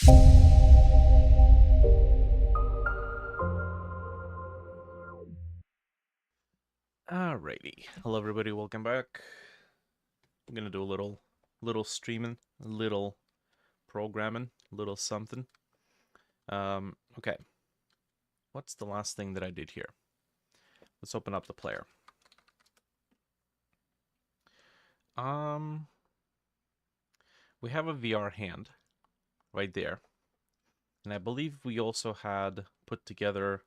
Alrighty, hello everybody, welcome back. I'm gonna do a little streaming, a little programming, a little something. Okay. What's the last thing that I did here? Let's open up the player. We have a VR hand right there. And I believe we also had put together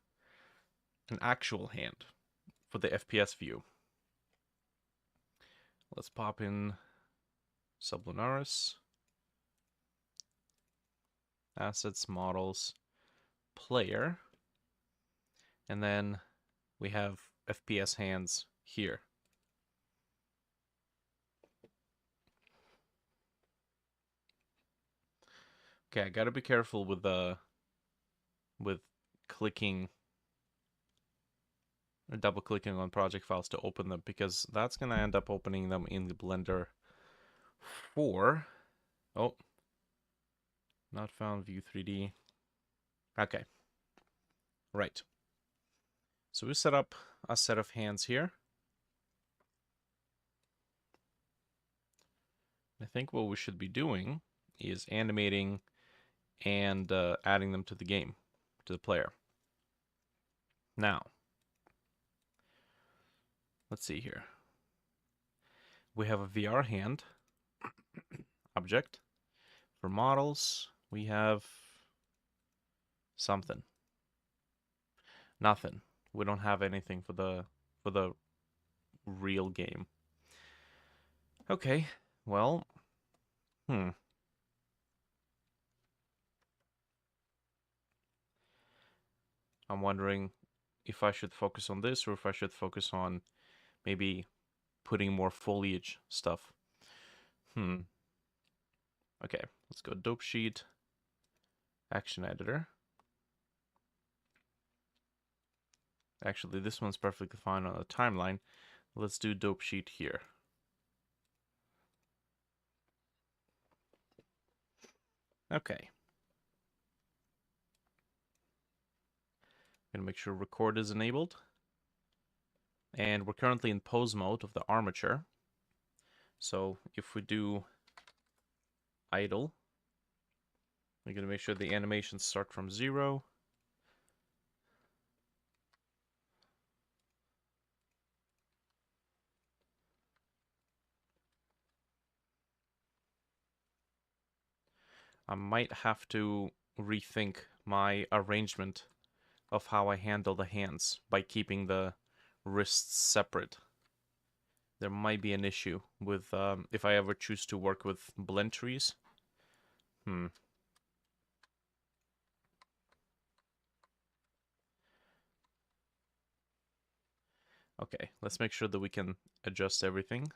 an actual hand for the FPS view. Let's pop in Sublinaris, Assets, Models, Player, and then we have FPS hands here. Okay, I gotta be careful with clicking or double clicking on project files to open them, because that's gonna end up opening them in the Blender 4. Oh, not found view 3D. Okay, right. So we set up a set of hands here. I think what we should be doing is animating and adding them to the game, to the player. Now, let's see here. We have a VR hand object. For models, we have something. Nothing. We don't have anything for the real game. Okay, well, I'm wondering if I should focus on this or if I should focus on maybe putting more foliage stuff. Okay, let's go dope sheet, action editor. Actually, this one's perfectly fine on the timeline. Let's do dope sheet here. Okay. Gonna make sure record is enabled. And we're currently in pose mode of the armature. So if we do idle, we're gonna make sure the animations start from 0. I might have to rethink my arrangement of how I handle the hands by keeping the wrists separate. There might be an issue with if I ever choose to work with blend trees. Okay, let's make sure that we can adjust everything.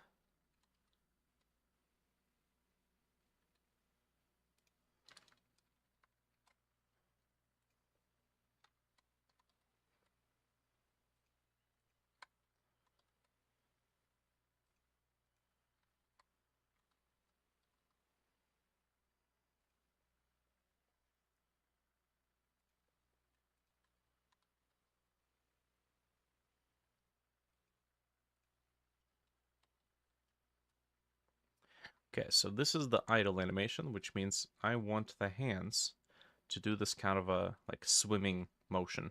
Okay, so this is the idle animation, which means I want the hands to do this kind of a like swimming motion.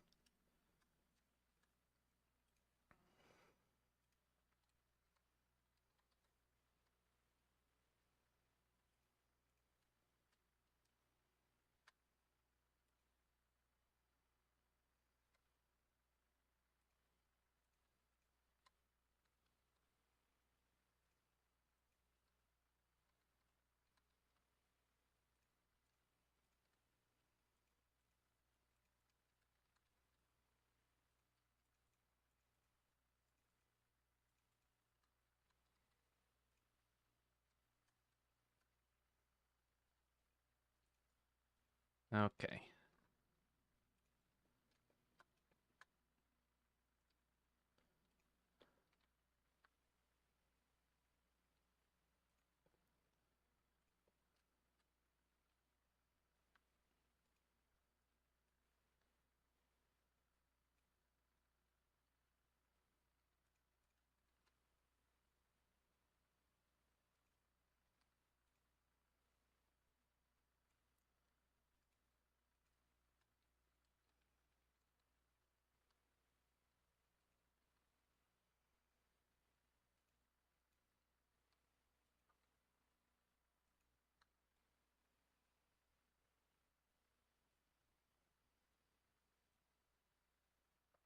Okay.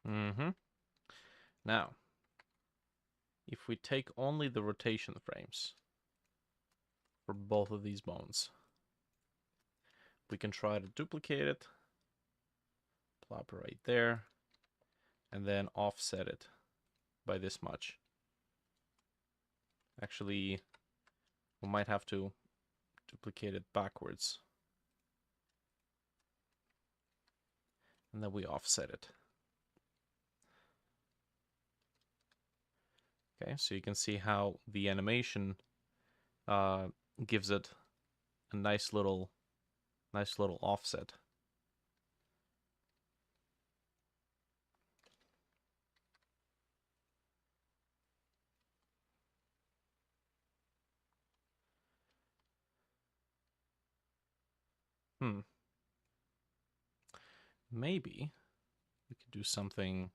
Mm-hmm. Now, if we take only the rotation frames for both of these bones, we can try to duplicate it, plop it right there, and then offset it by this much. Actually, we might have to duplicate it backwards. And then we offset it. Okay, so you can see how the animation gives it a nice little offset. Maybe we could do something.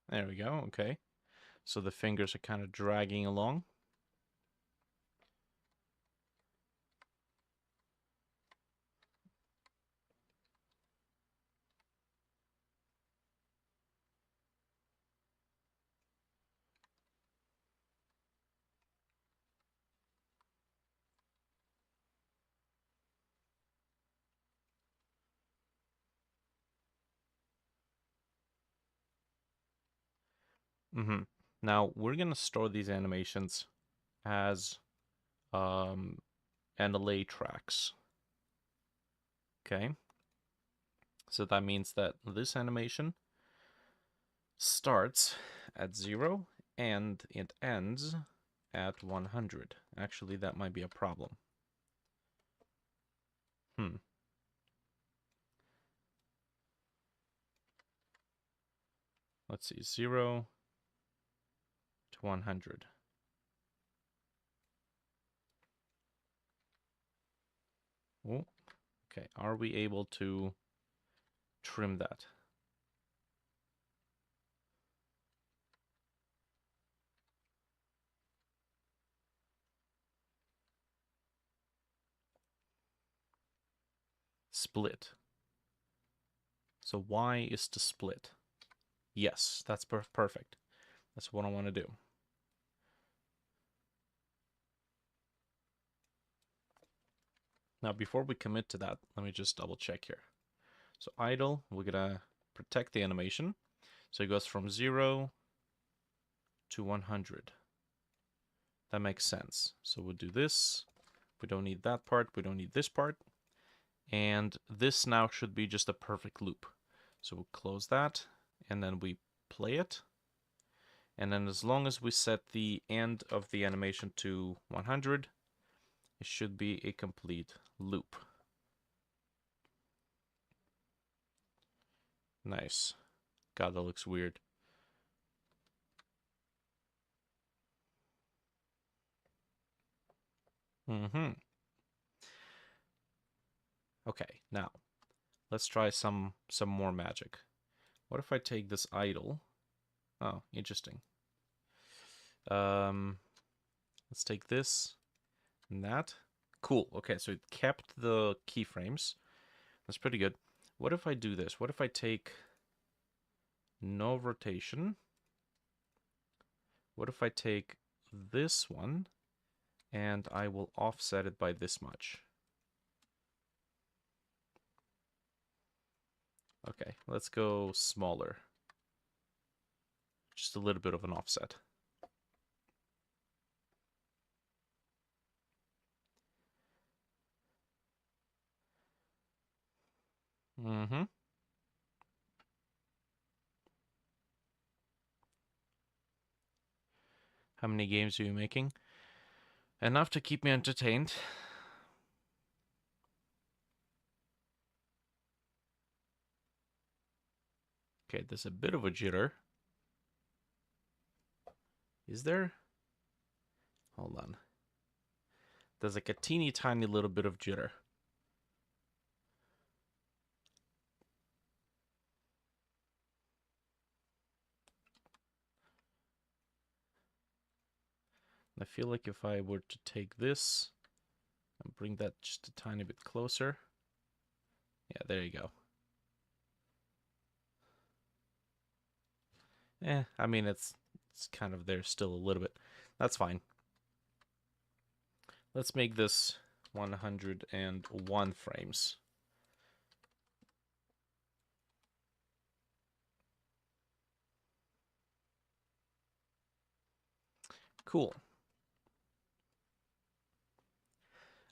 There we go. Okay. So the fingers are kind of dragging along. Now we're gonna store these animations as NLA tracks. Okay. So that means that this animation starts at 0 and it ends at 100. Actually, that might be a problem. Let's see, 0 to 100. Oh, okay. Are we able to trim that? Split. So Y is to split. Yes, that's perfect. That's what I want to do. Now, before we commit to that, let me just double check here. So idle, we're gonna protect the animation. So it goes from 0 to 100. That makes sense. So we'll do this. We don't need that part. We don't need this part. And this now should be just a perfect loop. So we'll close that, and then we play it. And then as long as we set the end of the animation to 100, it should be a complete loop. Nice. God, that looks weird. Okay, now let's try some more magic. What if I take this idle? Oh, interesting. Let's take this and that. Cool. Okay, so it kept the keyframes. That's pretty good. What if I do this? What if I take no rotation? What if I take this one and I will offset it by this much? Okay, let's go smaller. Just a little bit of an offset. How many games are you making? Enough to keep me entertained. Okay, there's a bit of a jitter. Is there? Hold on. There's like a teeny tiny little bit of jitter. I feel like if I were to take this and bring that just a tiny bit closer. Yeah, there you go. I mean, it's kind of there still a little bit. That's fine. Let's make this 101 frames. Cool.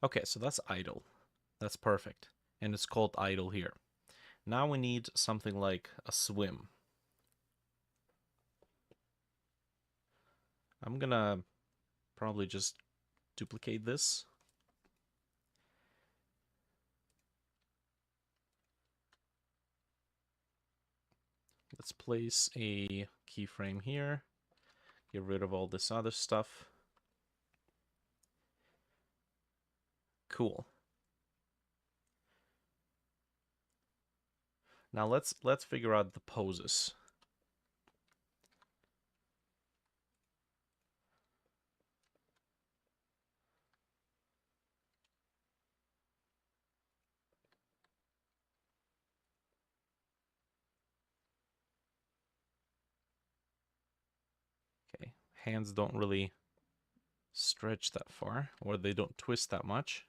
Okay, so that's idle. That's perfect. And it's called idle here. Now we need something like a swim. I'm gonna probably just duplicate this. Let's place a keyframe here. Get rid of all this other stuff. Cool. Now let's figure out the poses. Okay, hands don't really stretch that far, or they don't twist that much.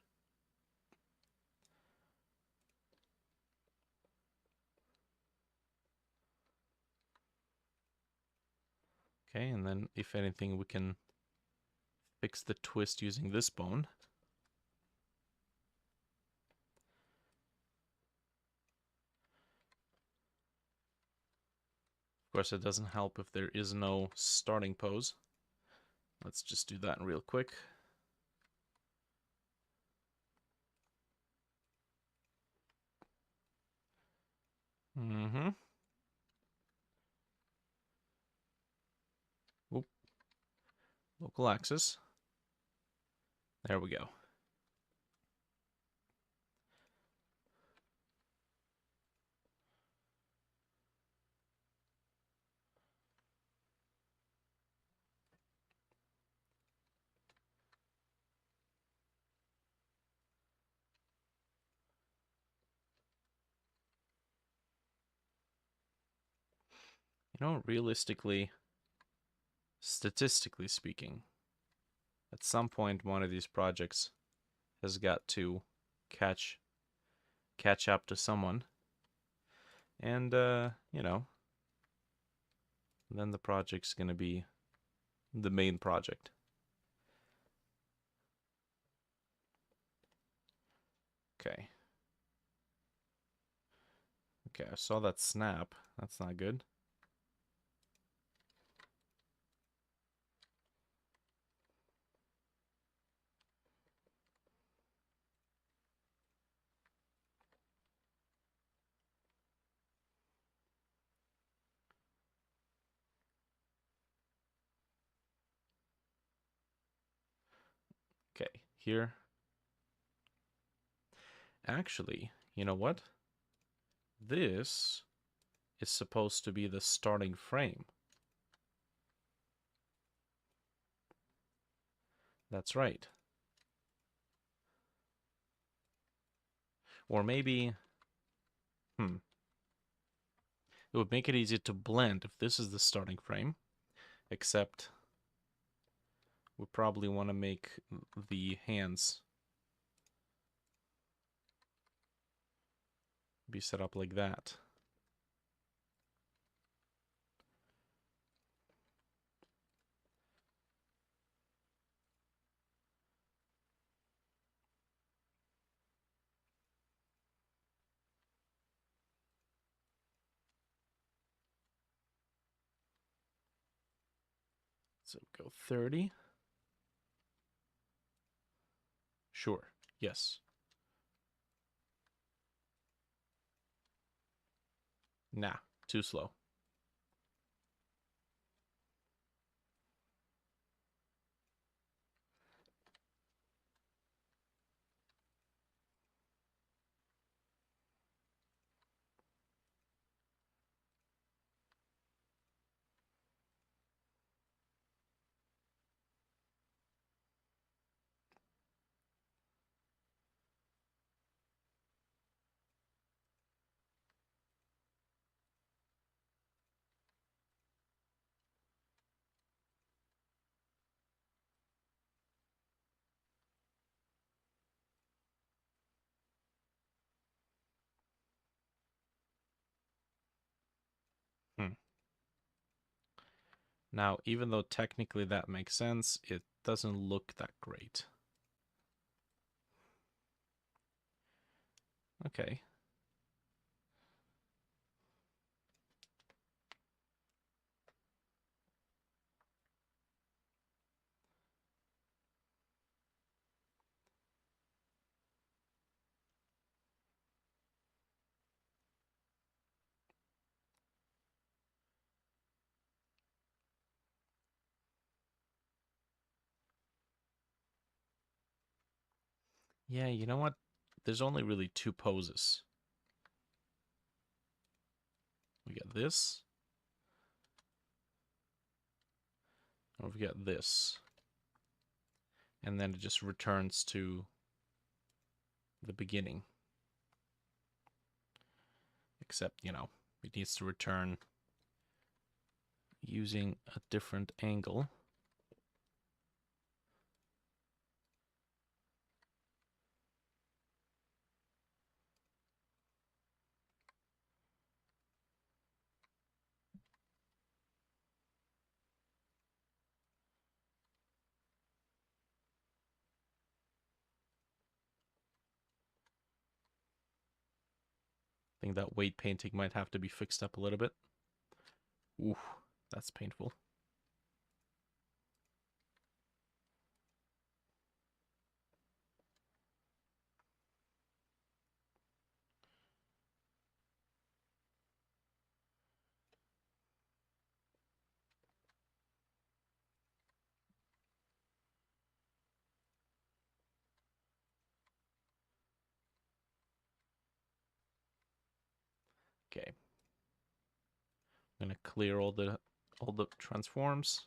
Okay, and then if anything, we can fix the twist using this bone. Of course, it doesn't help if there is no starting pose. Let's just do that real quick. Oop. Local axis. There we go. You know, realistically, statistically speaking, at some point one of these projects has got to catch up to someone. And you know, then the project's going to be the main project. Okay. Okay, I saw that snap. That's not good. Okay, here. Actually, you know what? This is supposed to be the starting frame. That's right. Or maybe, it would make it easier to blend if this is the starting frame, except we probably want to make the hands be set up like that. So go 30. Sure. Yes. Nah, too slow. Now, even though technically that makes sense, it doesn't look that great. Okay. Yeah, you know what? There's only really two poses. We got this, or we got this. And then it just returns to the beginning. Except, you know, it needs to return using a different angle. I think that weight painting might have to be fixed up a little bit. Ooh, that's painful. Okay. I'm gonna clear all the transforms.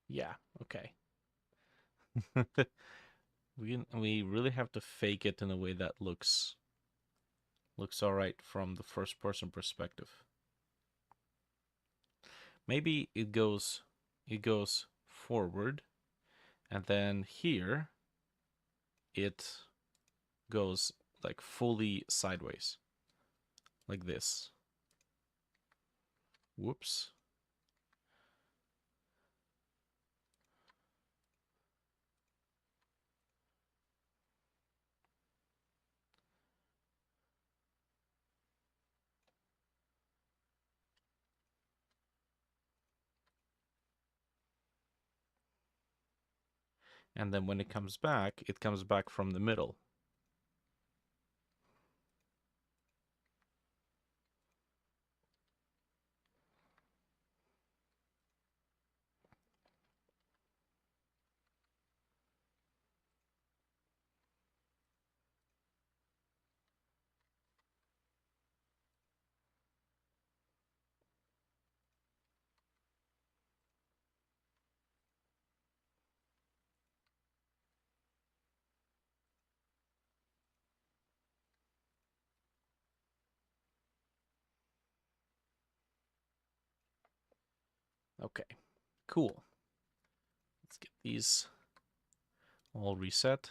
Yeah, okay. we really have to fake it in a way that looks all right from the first person perspective. Maybe it goes forward, and then here it goes like fully sideways, like this. Whoops. And then when it comes back from the middle. Okay, cool. Let's get these all reset.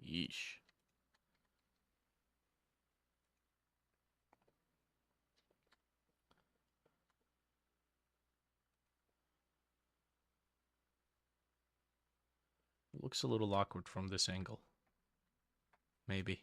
Yeesh. Looks a little awkward from this angle. Maybe.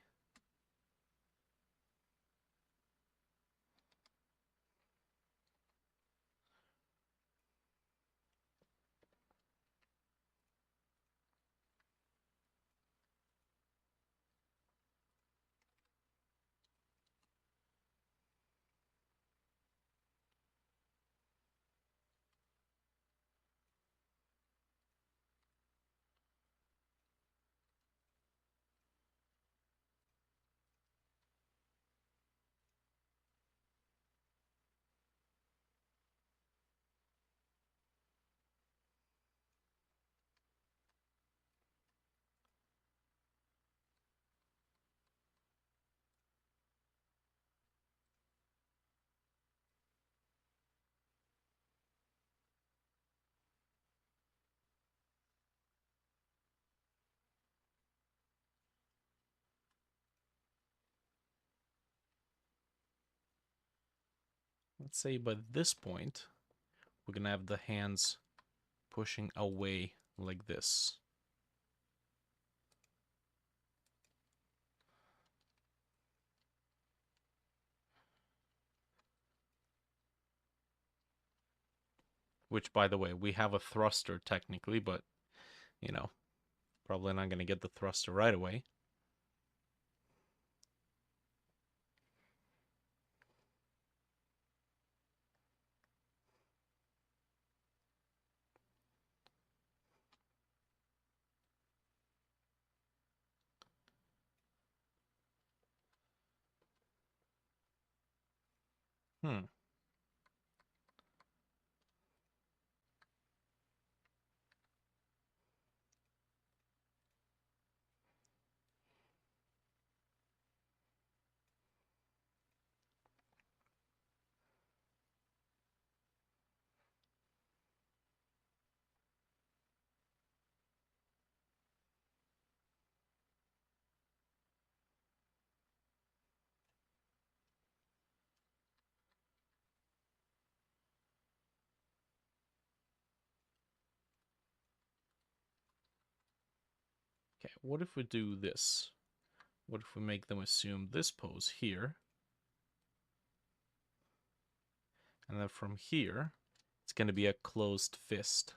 Let's say by this point, we're going to have the hands pushing away like this. Which, by the way, we have a thruster technically, but, you know, probably not going to get the thruster right away. Hmm. Okay, what if we do this? What if we make them assume this pose here? And then from here, it's going to be a closed fist.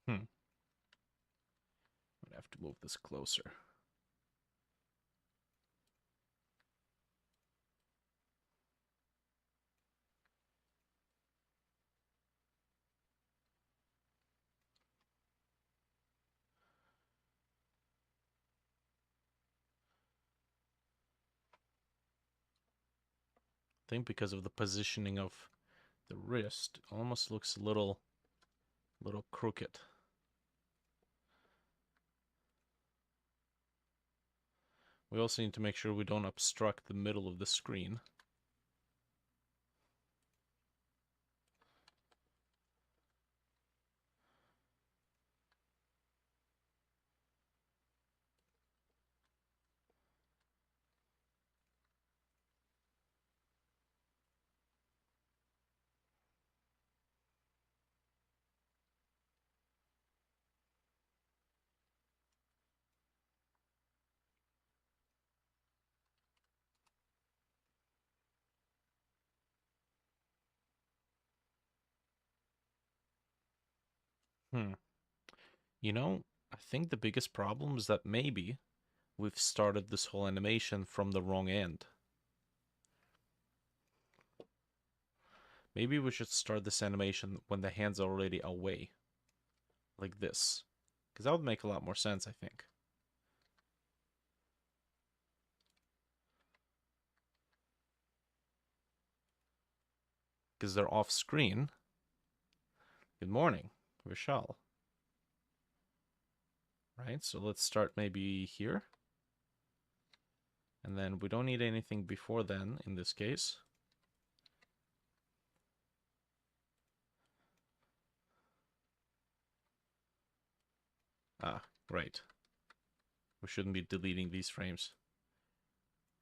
Hmm. I'd have to move this closer. I think because of the positioning of the wrist, it almost looks a little crooked. We also need to make sure we don't obstruct the middle of the screen. Hmm. You know, I think the biggest problem is that maybe we've started this whole animation from the wrong end. Maybe we should start this animation when the hand's are already away. Like this. Because that would make a lot more sense, I think. Because they're off screen. Good morning. Vishal. Right, so let's start maybe here. And then we don't need anything before then in this case. Ah, right. We shouldn't be deleting these frames.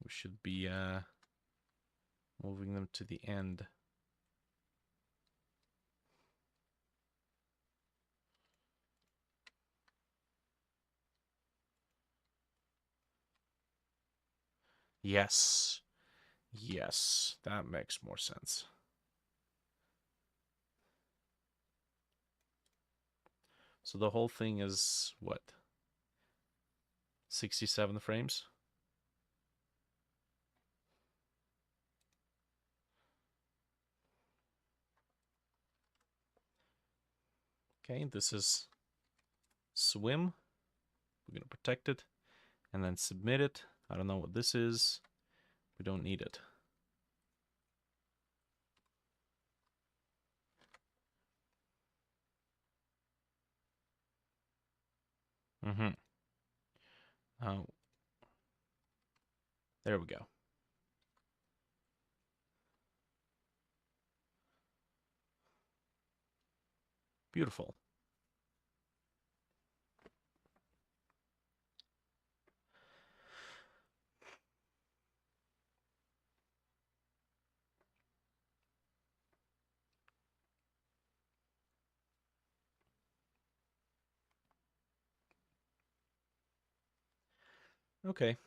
We should be moving them to the end. Yes. Yes, that makes more sense. So the whole thing is what? 67 frames? Okay, this is swim. We're going to protect it and then submit it. I don't know what this is. We don't need it. Mm-hmm. There we go. Beautiful. Okay.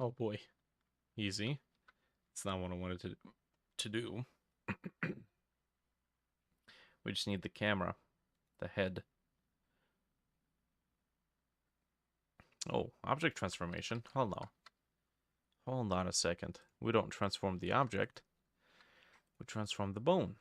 Oh boy. Easy. It's not what I wanted to do. We just need the camera, the head. Oh, object transformation. Hold on. Hold on a second. We don't transform the object. We transform the bone.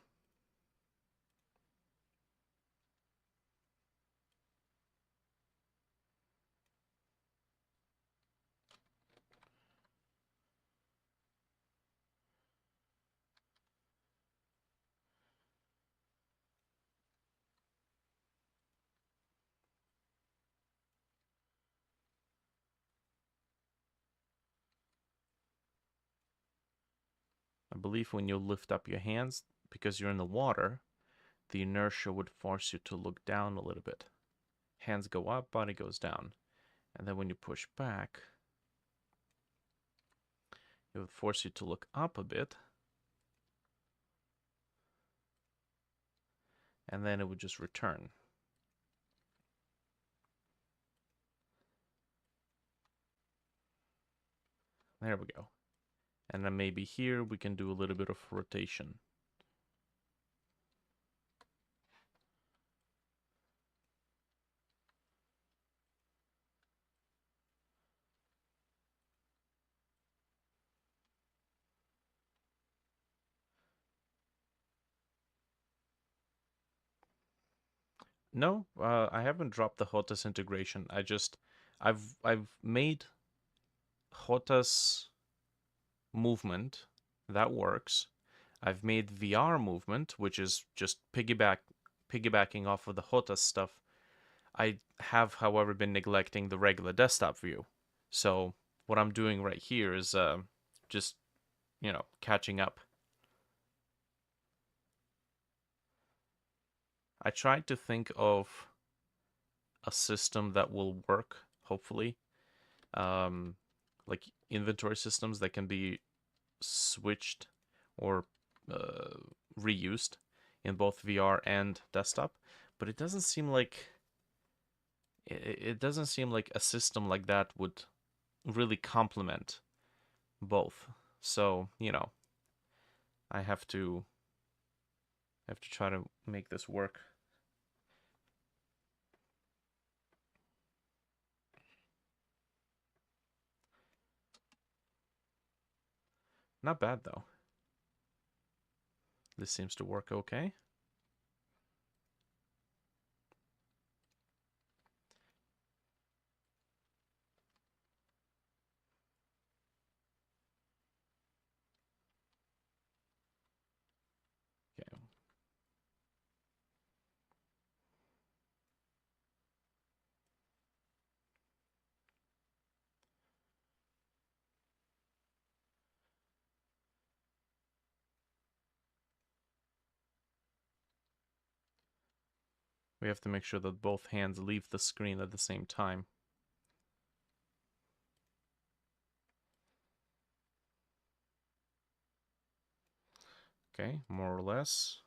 I believe when you lift up your hands, because you're in the water, the inertia would force you to look down a little bit. Hands go up, body goes down. And then when you push back, it would force you to look up a bit. And then it would just return. There we go. And then maybe here we can do a little bit of rotation. No, I haven't dropped the HOTAS integration. I've made HOTAS movement that works. I've made VR movement, which is just piggybacking off of the HOTAS stuff. I have, however, been neglecting the regular desktop view. So what I'm doing right here is just, catching up. I tried to think of a system that will work, hopefully. Like inventory systems that can be switched or reused in both VR and desktop. But it doesn't seem like it doesn't seem like a system like that would really complement both. So, you know, I have to try to make this work. Not bad though. This seems to work okay. Okay. We have to make sure that both hands leave the screen at the same time. Okay, more or less.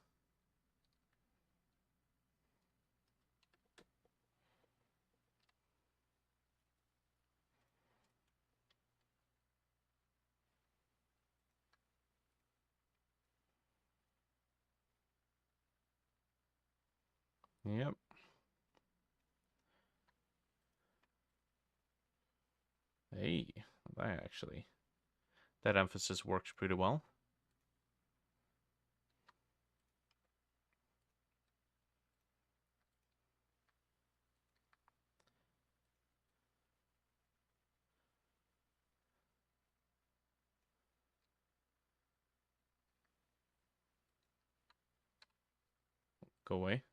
Yep. Hey, that emphasis works pretty well. Go away.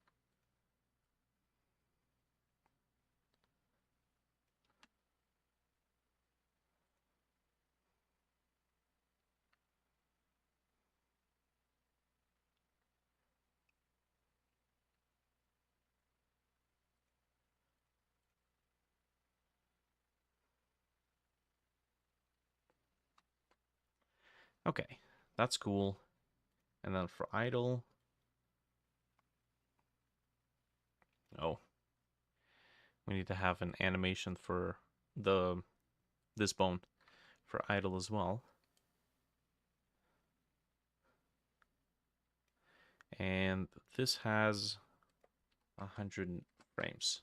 Okay, that's cool. And then for idle, oh, we need to have an animation for the this bone for idle as well. And this has 100 frames.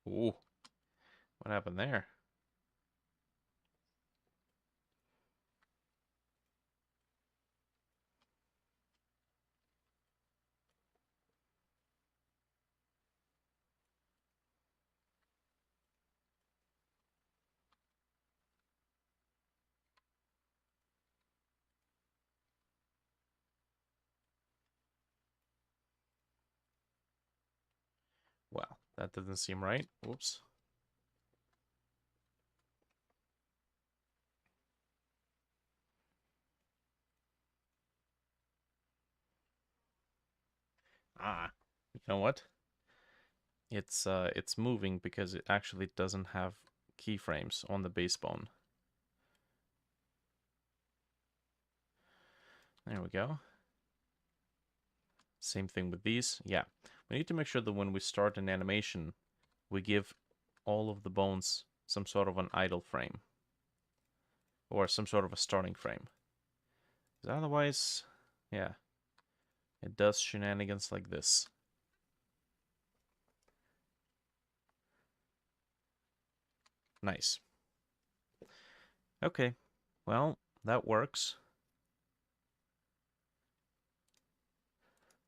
Ooh, what happened there? Well, that doesn't seem right. Whoops. Ah, you know what? It's moving because it actually doesn't have keyframes on the base bone. There we go. Same thing with these. Yeah, we need to make sure that when we start an animation, we give all of the bones some sort of an idle frame or some sort of a starting frame. Because otherwise, yeah, it does shenanigans like this. Nice. Okay, well, that works.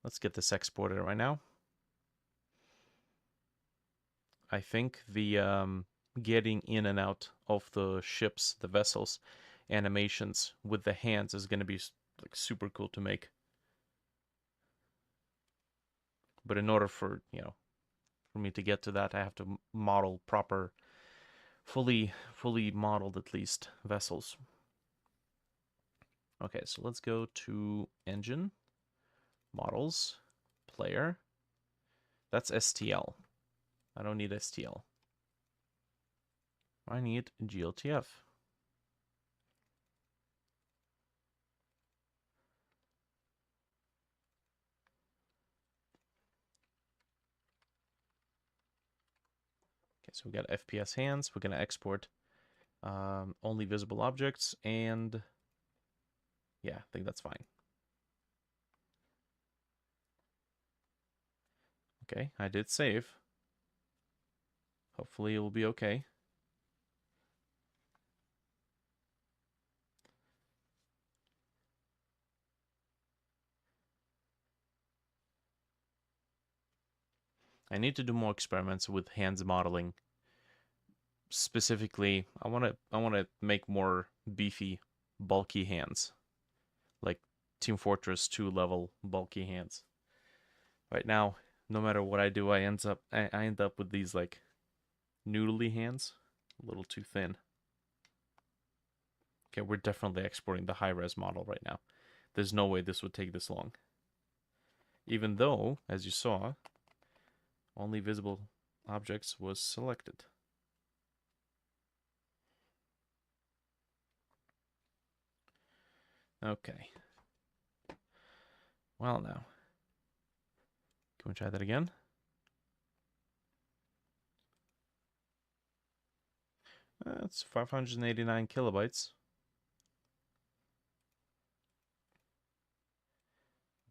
Let's get this exported right now. I think the getting in and out of the ships, the vessels, animations with the hands is going to be like super cool to make. But in order for, for me to get to that, I have to model proper, fully modeled at least vessels. Okay, so let's go to engine, models, player. That's STL. I don't need STL. I need GLTF. Okay, so we got FPS hands. We're going to export only visible objects, and yeah, I think that's fine. Okay, I did save. Hopefully it will be okay. I need to do more experiments with hands modeling. Specifically, I want to make more beefy, bulky hands, like Team Fortress 2 level bulky hands. Right now, no matter what I do, I end up with these like noodly hands, a little too thin. Okay, we're definitely exporting the high-res model right now. There's no way this would take this long. Even though, as you saw, only visible objects was selected. Okay. Well now. Can we try that again? That's 589 kilobytes.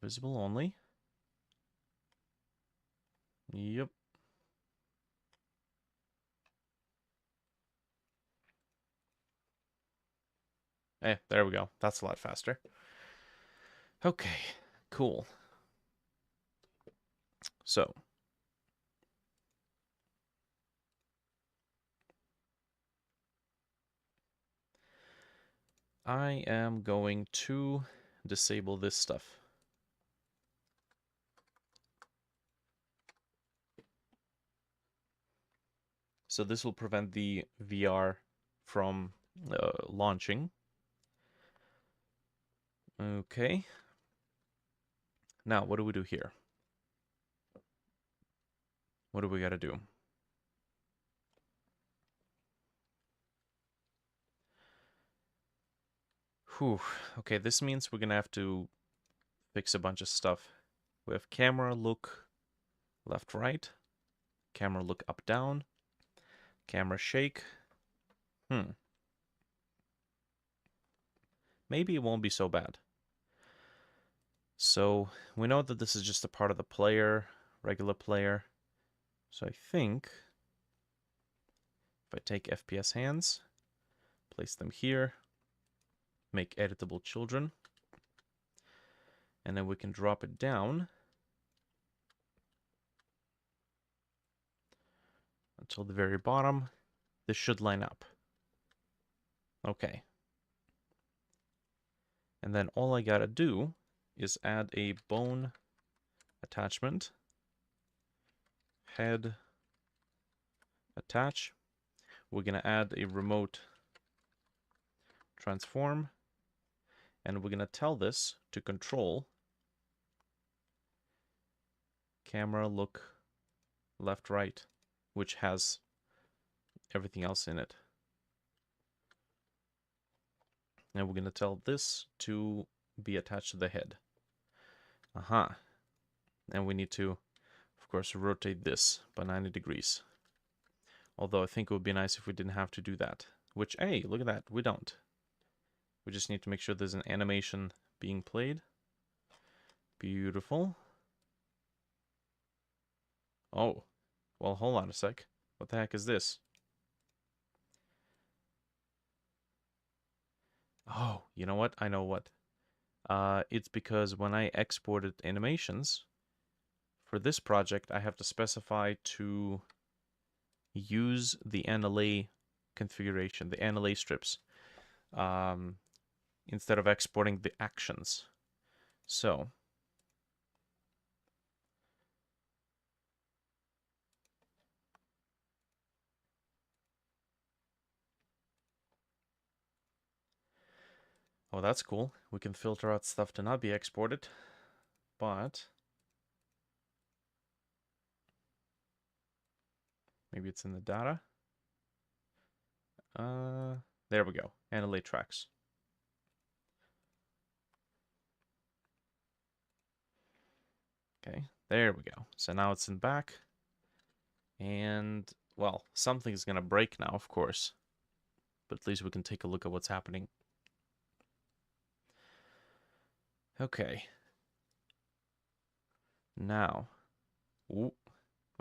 Visible only. Yep. There we go. That's a lot faster. Okay, cool. So, I am going to disable this stuff. So this will prevent the VR from launching. Okay. Now, what do we do here? What do we got to do? Whew. Okay, this means we're going to have to fix a bunch of stuff. We have camera look left, right. Camera look up, down. Camera shake. Maybe it won't be so bad. So we know that this is just a part of the player, regular player. So I think if I take FPS hands, place them here, make editable children, and then we can drop it down until the very bottom. This should line up. Okay. And then all I gotta do is add a bone attachment, head attach. We're gonna add a remote transform, and we're gonna tell this to control camera look left, right, which has everything else in it. And we're gonna tell this to be attached to the head. Aha. And we need to, of course, rotate this by 90 degrees. Although I think it would be nice if we didn't have to do that. Which, hey, look at that, we don't. We just need to make sure there's an animation being played. Beautiful. Oh, well, hold on a sec. What the heck is this? Oh, you know what? I know what. It's because when I exported animations for this project, I have to specify to use the NLA configuration, the NLA strips, um, instead of exporting the actions. So oh, that's cool. We can filter out stuff to not be exported, but maybe it's in the data. There we go. NLA tracks. Okay, there we go. So now it's in back. And, well, something's gonna break now, of course. But at least we can take a look at what's happening. Okay. Now. Ooh,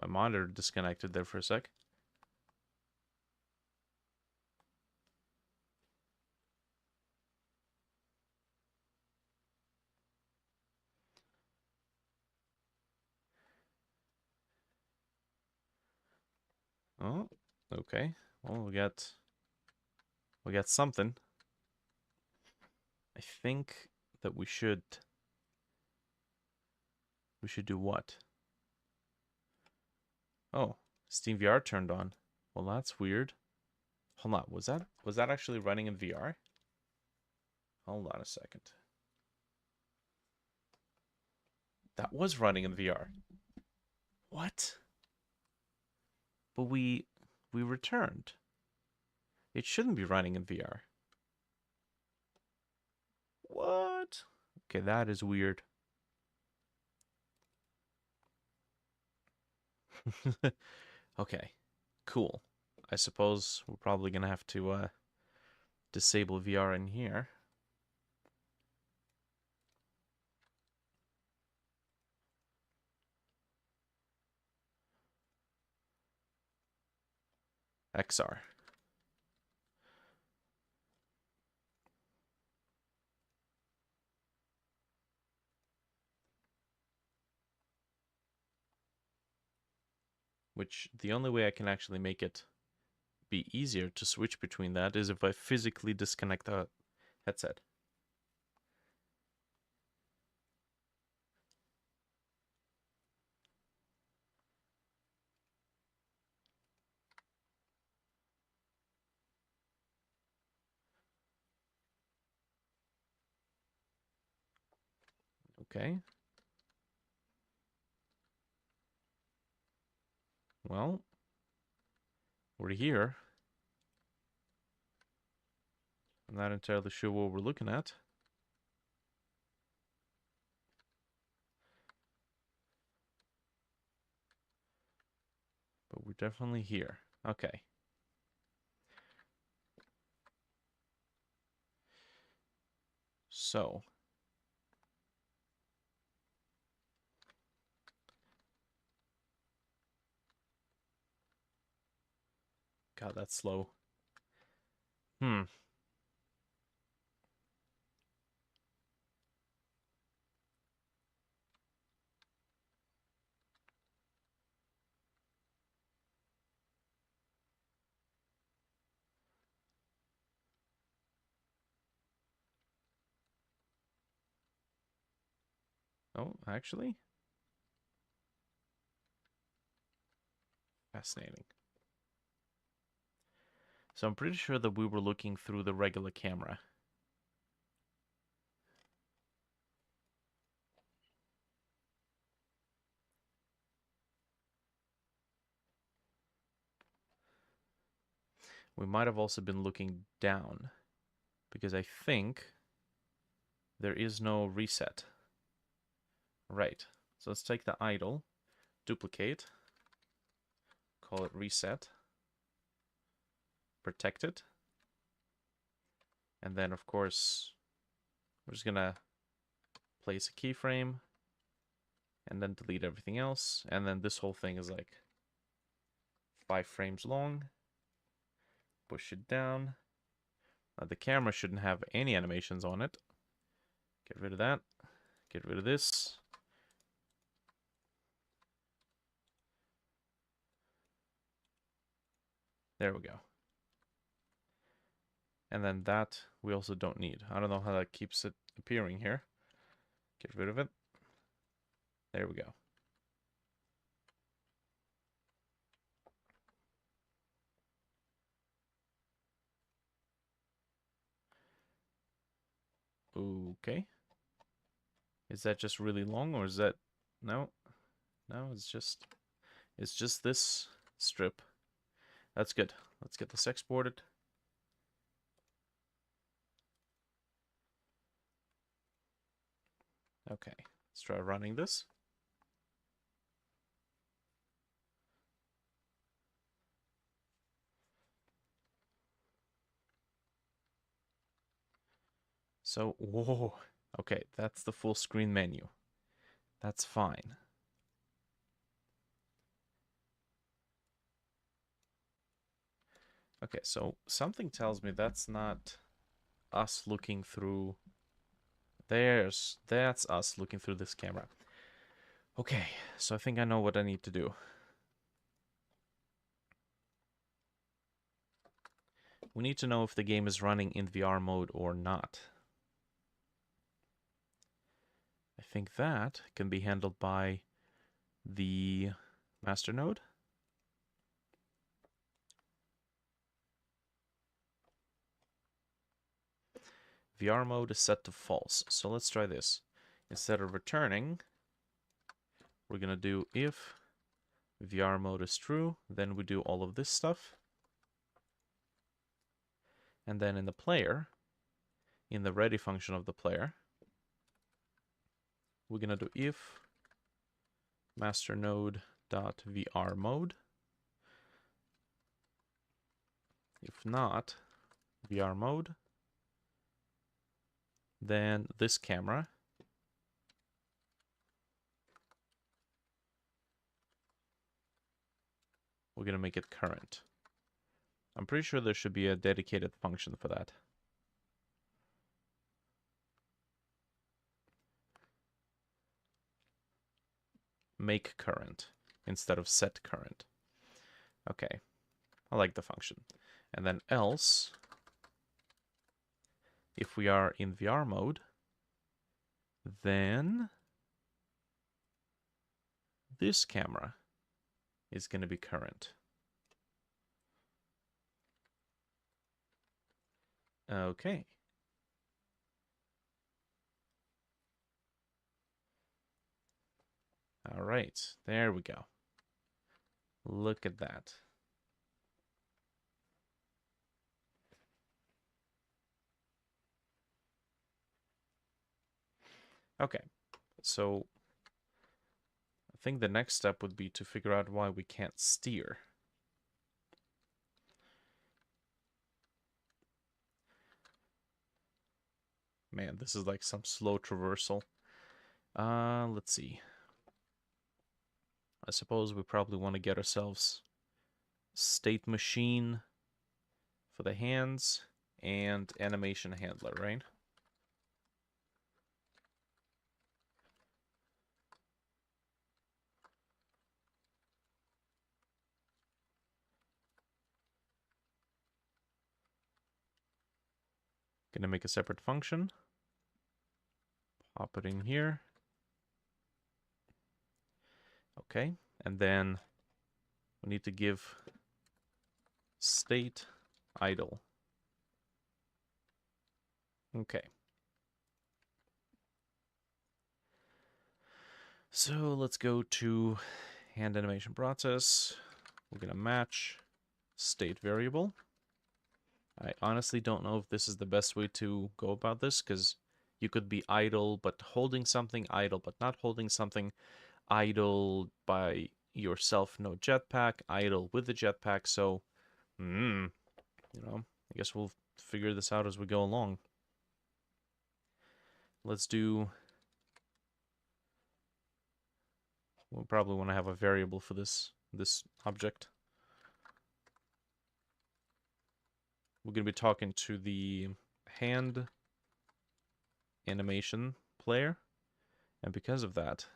my monitor disconnected there for a sec. Oh, okay. Well, we got something. I think that we should do what? Oh, Steam VR turned on. Well, that's weird. Hold on, was that actually running in VR? Hold on a second. That was running in VR. What? But we returned. It shouldn't be running in VR. What? Okay, that is weird. Okay, cool. I suppose we're probably gonna have to disable VR in here. XR. Which the only way I can actually make it be easier to switch between that is if I physically disconnect the headset. Okay. Well, we're here. I'm not entirely sure what we're looking at. But we're definitely here. Okay. So. God, that's slow. Hmm. Oh, actually? Fascinating. So I'm pretty sure that we were looking through the regular camera. We might have also been looking down, because I think there is no reset. Right. So let's take the idle, duplicate, call it reset, protect it, and then of course we're just gonna place a keyframe and then delete everything else, and then this whole thing is like 5 frames long. Push it down. The camera shouldn't have any animations on it, Get rid of that. Get rid of this. There we go. And then that we also don't need. I don't know how that keeps it appearing here. Get rid of it. There we go. Okay. Is that just really long, or is that... No. No, it's just this strip. That's good. Let's get this exported. Okay. Let's try running this. So, whoa. Okay, that's the full screen menu. That's fine. Okay, so something tells me that's not us looking through... That's us looking through this camera. Okay, so I think I know what I need to do. We need to know if the game is running in VR mode or not. I think that can be handled by the master node. VR mode is set to false. So let's try this. Instead of returning, we're going to do if VR mode is true, then we do all of this stuff. And then in the player, in the ready function of the player, we're going to do if master node.VR mode. If not VR mode, then this camera we're going to make it current. I'm pretty sure there should be a dedicated function for that. Make current instead of set current. Okay, I like the function. And then else, if we are in VR mode, then this camera is going to be current. Okay. All right, there we go. Look at that. Okay, so I think the next step would be to figure out why we can't steer. Man, this is like some slow traversal. Let's see. I suppose we probably want to get ourselves state machine for the hands and animation handler, right? Gonna make a separate function. Pop it in here. Okay, and then we need to give state idle. Okay. So let's go to hand animation process. We're gonna match state variable. I honestly don't know if this is the best way to go about this, because you could be idle but holding something, idle but not holding something, idle by yourself, no jetpack, idle with the jetpack. So, you know, I guess we'll figure this out as we go along. Let's do... We'll probably want to have a variable for this object. We're going to be talking to the hand animation player, and because of that,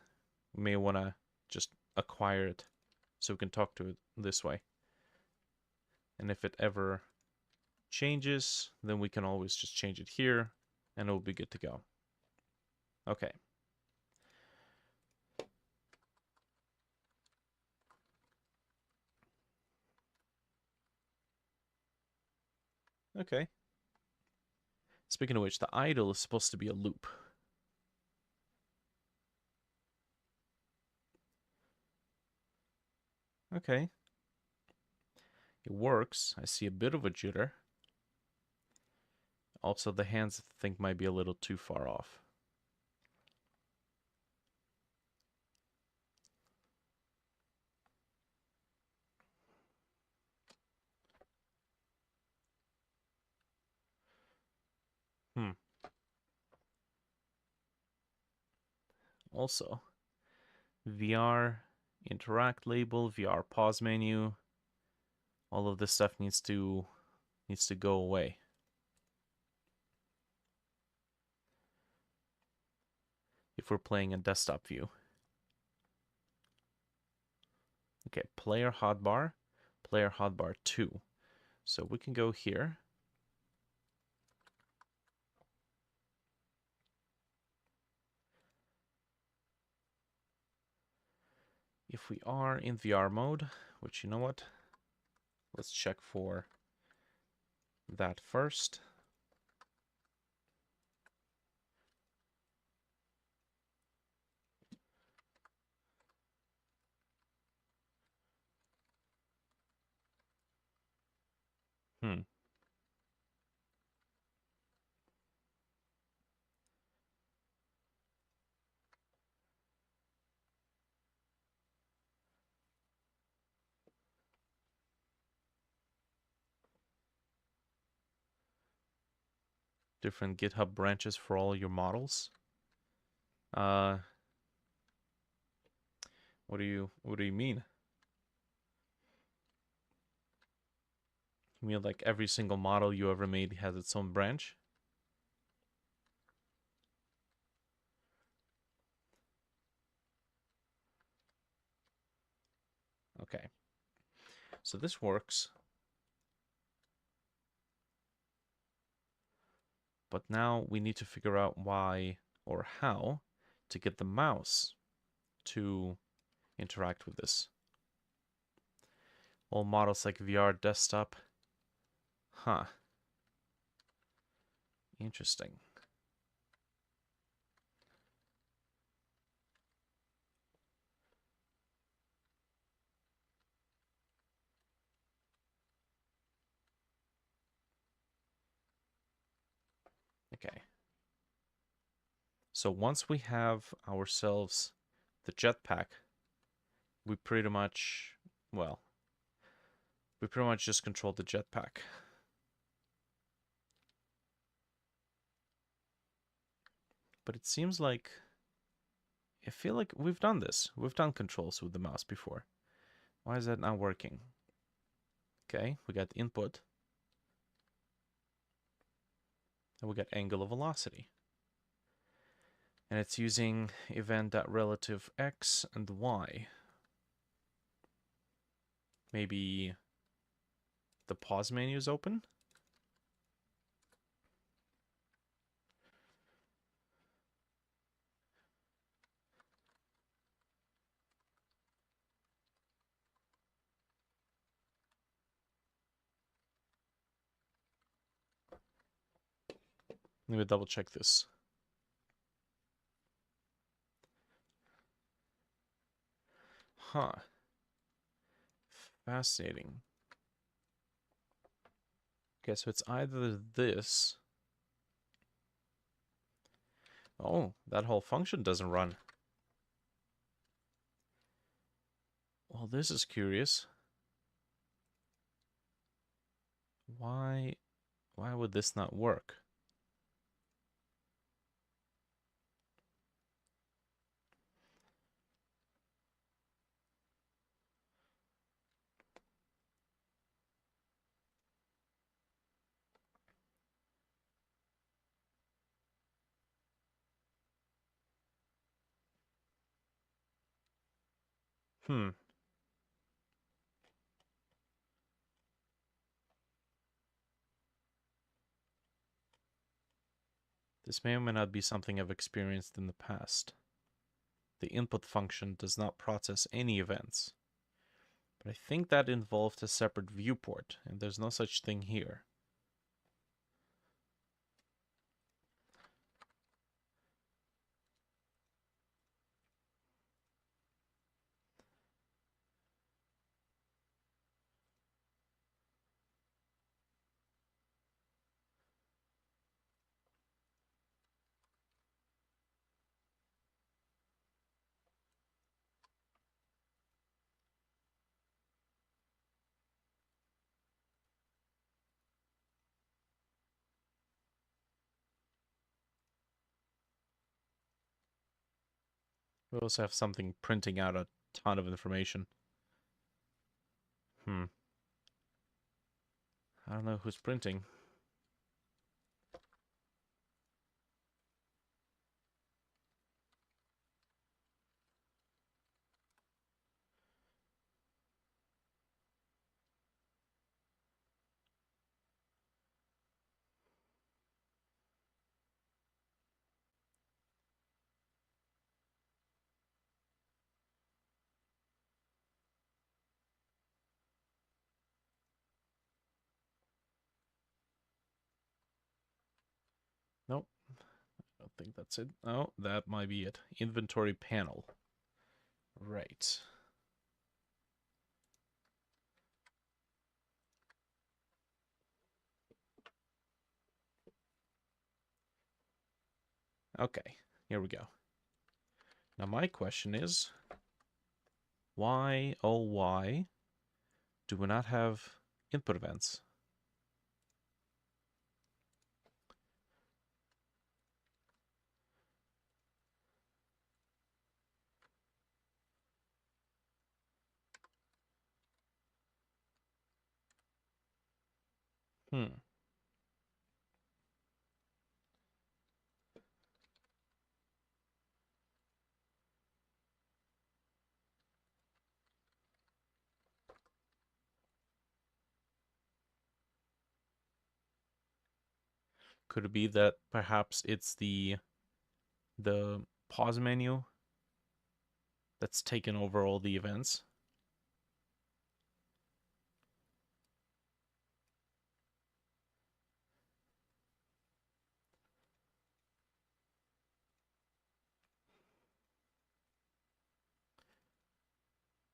we may want to just acquire it so we can talk to it this way. And if it ever changes, then we can always just change it here, and it'll be good to go. Okay. Okay. Speaking of which, the idle is supposed to be a loop. Okay. It works. I see a bit of a jitter. Also, the hands, I think, might be a little too far off. Also, VR interact label, VR pause menu, all of this stuff needs to go away. If we're playing a desktop view. Okay, player hotbar 2. So we can go here. If we are in VR mode, which you know what? Let's check for that first. Different GitHub branches for all your models. What do you mean? You mean like every single model you ever made has its own branch? Okay. So this works. But now we need to figure out why or how to get the mouse to interact with this. All models like VR desktop. Huh. Interesting. Okay. So once we have ourselves the jetpack, we pretty much, well, we pretty much just control the jetpack. But it seems like, I feel like we've done this. We've done controls with the mouse before. Why is that not working? Okay, we got input. And we got angular velocity. And it's using event.relative x and y. Maybe the pause menu is open? Let me double check this. Huh. Fascinating. Okay, so it's either this. Oh, that whole function doesn't run. Well, this is curious. Why would this not work? Hmm. This may or may not be something I've experienced in the past. The input function does not process any events. But I think that involved a separate viewport, and there's no such thing here. We also have something printing out a ton of information. I don't know who's printing. Nope, I don't think that's it. Oh, that might be it. Inventory panel. Right. Okay, here we go. Now my question is, why, oh why, do we not have input events? Hmm. Could it be that perhaps it's the pause menu that's taken over all the events?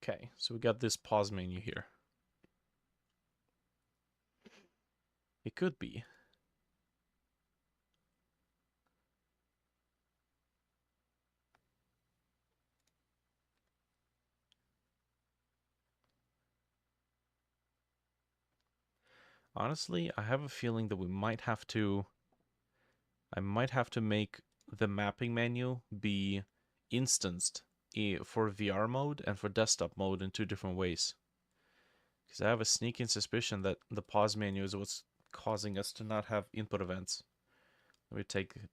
Okay, so we got this pause menu here. It could be. Honestly, I have a feeling that I might have to make the mapping menu be instanced for VR mode and for desktop mode in two different ways. Because I have a sneaking suspicion that the pause menu is what's causing us to not have input events. Let me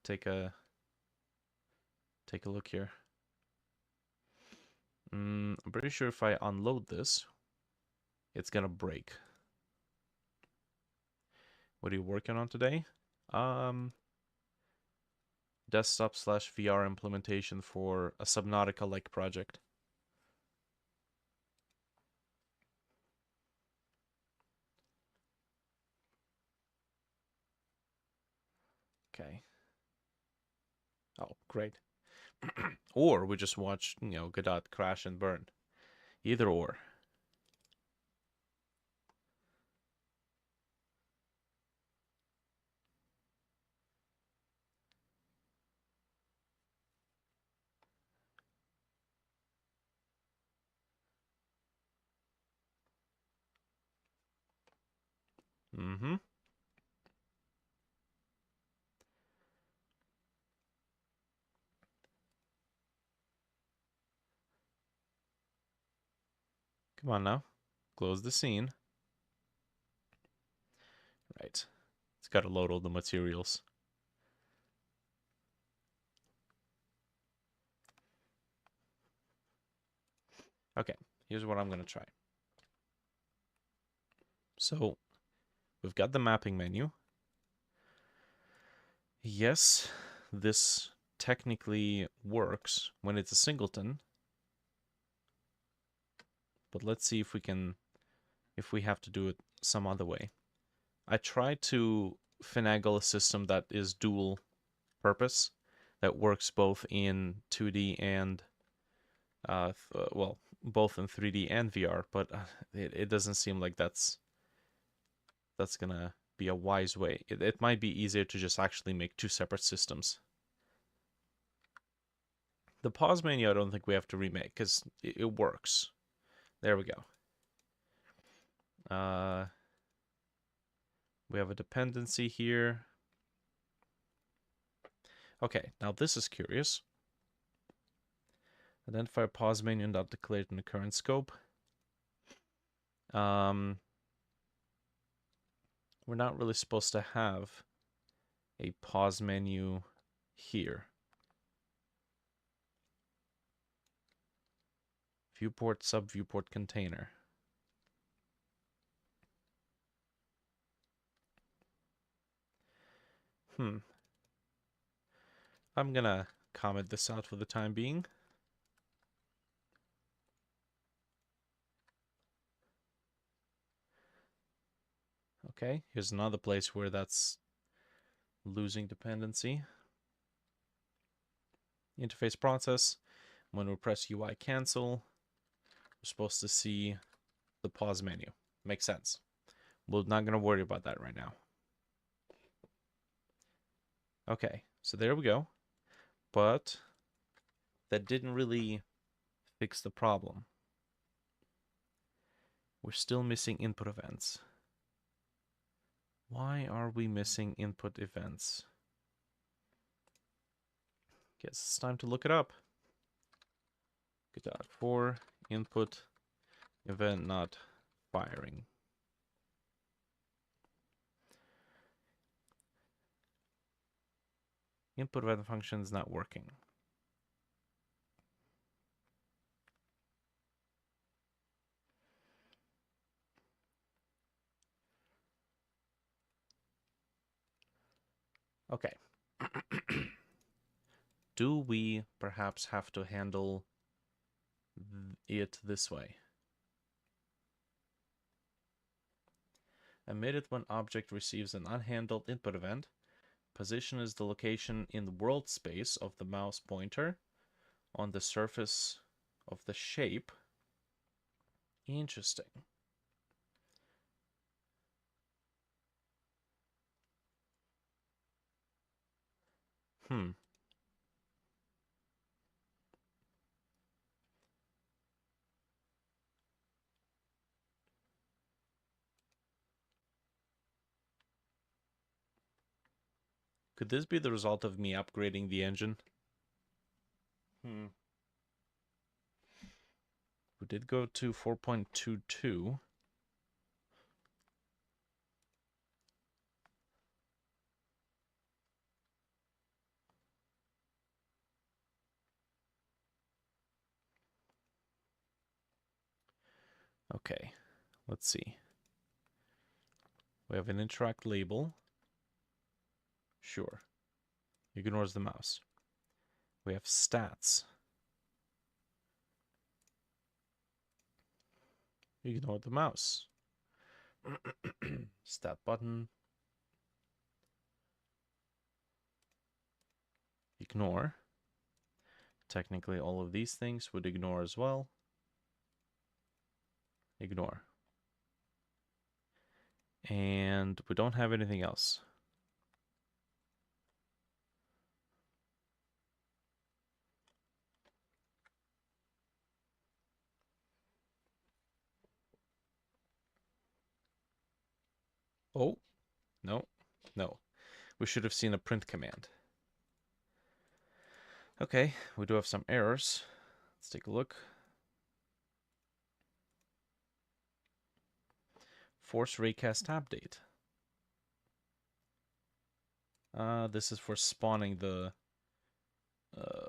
take a look here. I'm pretty sure if I unload this, it's gonna break. What are you working on today? Desktop / VR implementation for a Subnautica-like project. Okay. Oh, great. Or we just watch, Godot crash and burn. Either or. Mm-hmm. Come on now. Close the scene. Right. It's got to load all the materials. Okay. here's what I'm going to try. So we've got the mapping menu. Yes, this technically works when it's a singleton. But let's see if we have to do it some other way. I tried to finagle a system that is dual purpose, that works both in 2D and both in 3D and VR, but it doesn't seem like that's gonna be a wise way. It might be easier to just actually make two separate systems. The pause menu I don't think we have to remake because it works. There we go. We have a dependency here. Okay, now this is curious. Identify a pause menu not declared in the current scope. We're not really supposed to have a pause menu here. Viewport, sub-viewport container. I'm gonna comment this out for the time being. Okay, here's another place where that's losing dependency. Interface process. When we press UI cancel, we're supposed to see the pause menu. Makes sense. We're not going to worry about that right now. Okay, so there we go. But that didn't really fix the problem. We're still missing input events. Why are we missing input events? Guess it's time to look it up. Godot input event not firing. Input event function is not working. Okay. Do we perhaps have to handle it this way? Emit it when object receives an unhandled input event. Position is the location in the world space of the mouse pointer on the surface of the shape. Interesting. Could this be the result of me upgrading the engine? We did go to 4.22. Okay, let's see. We have an interact label. Sure. Ignores the mouse. We have stats. Ignore the mouse. Stat button. Ignore. Technically, all of these things would ignore as well. Ignore. And we don't have anything else. Oh, no, no. We should have seen a print command. Okay, we do have some errors. Let's take a look. Force raycast update. This is for spawning the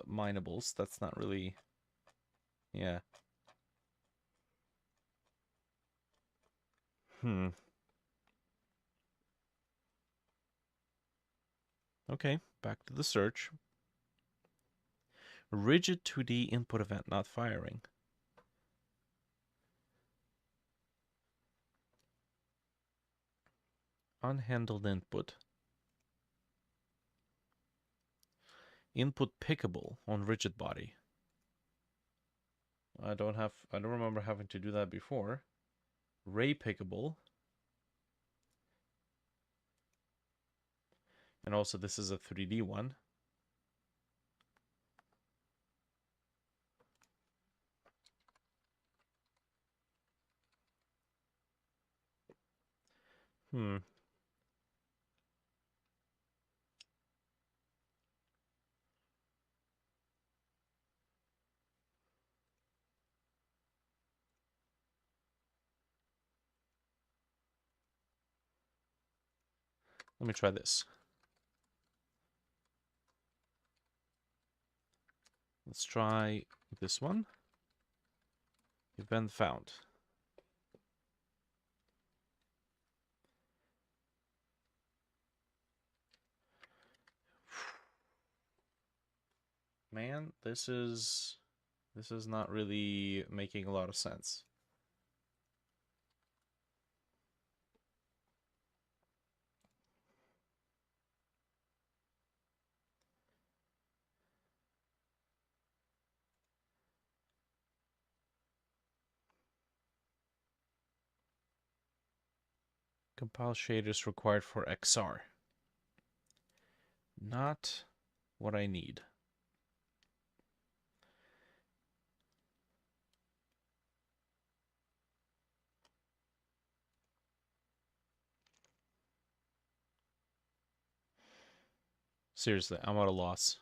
minables. That's not really... Yeah. Okay, back to the search. Rigid 2D input event not firing. Unhandled input. Input pickable on rigid body. I don't remember having to do that before. Ray pickable. And also this is a 3D one. Let me try this. Let's try this one. Event found. Man, this is not really making a lot of sense. Compile shaders required for XR. Not what I need. Seriously, I'm at a loss.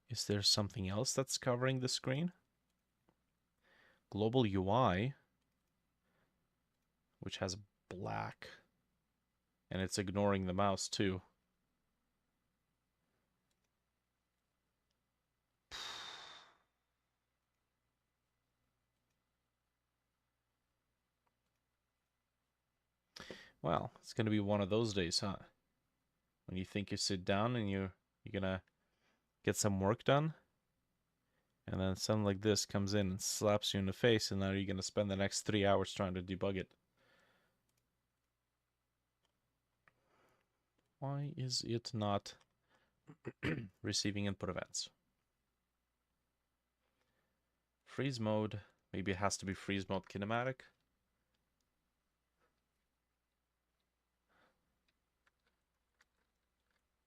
Is there something else that's covering the screen? Global UI, which has black, and it's ignoring the mouse too. Well, it's going to be one of those days, huh? When you think you sit down and you're going to get some work done, and then something like this comes in and slaps you in the face, and now you're going to spend the next 3 hours trying to debug it. Why is it not receiving input events? Freeze mode. Maybe it has to be freeze mode kinematic.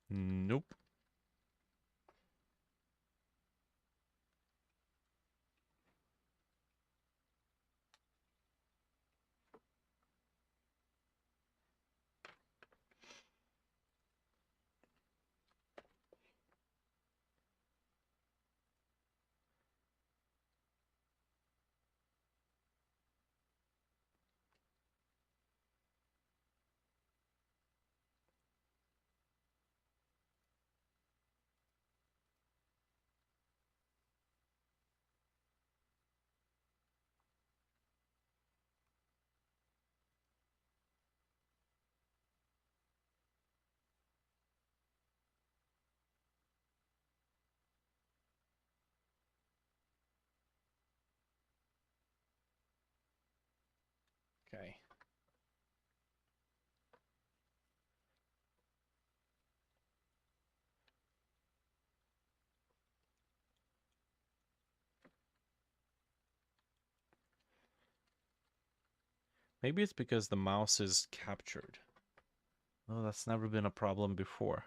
Nope. Okay. Maybe it's because the mouse is captured. Oh, that's never been a problem before.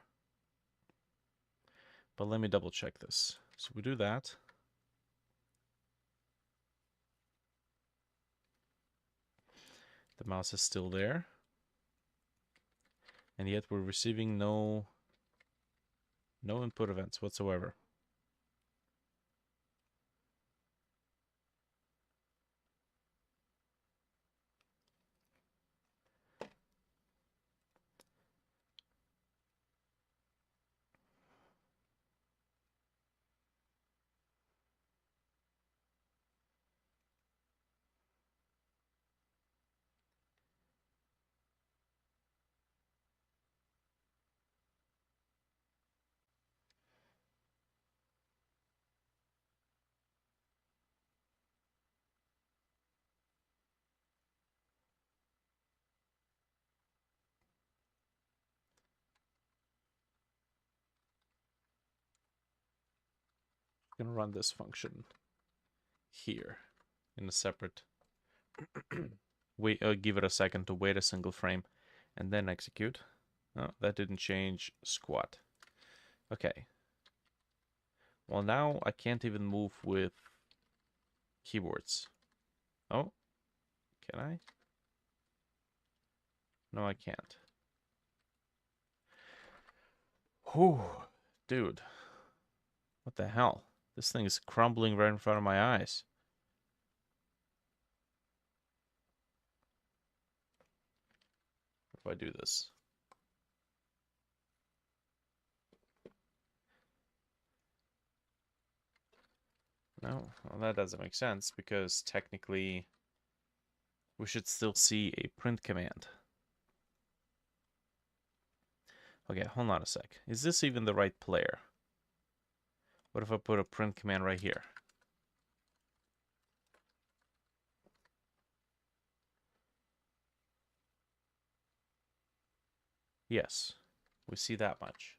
But let me double check this. So we do that. The mouse is still there. And yet we're receiving no input events whatsoever. We're going to run this function here in a separate. Give it a second to wait a single frame and then execute. No, that didn't change squat. Okay. Well, now I can't even move with keyboards. Oh, can I? No, I can't. Whew, dude. What the hell? This thing is crumbling right in front of my eyes. If I do this. No, well, that doesn't make sense because technically we should still see a print command. Okay, hold on a sec. Is this even the right player? What if I put a print command right here? Yes, we see that much.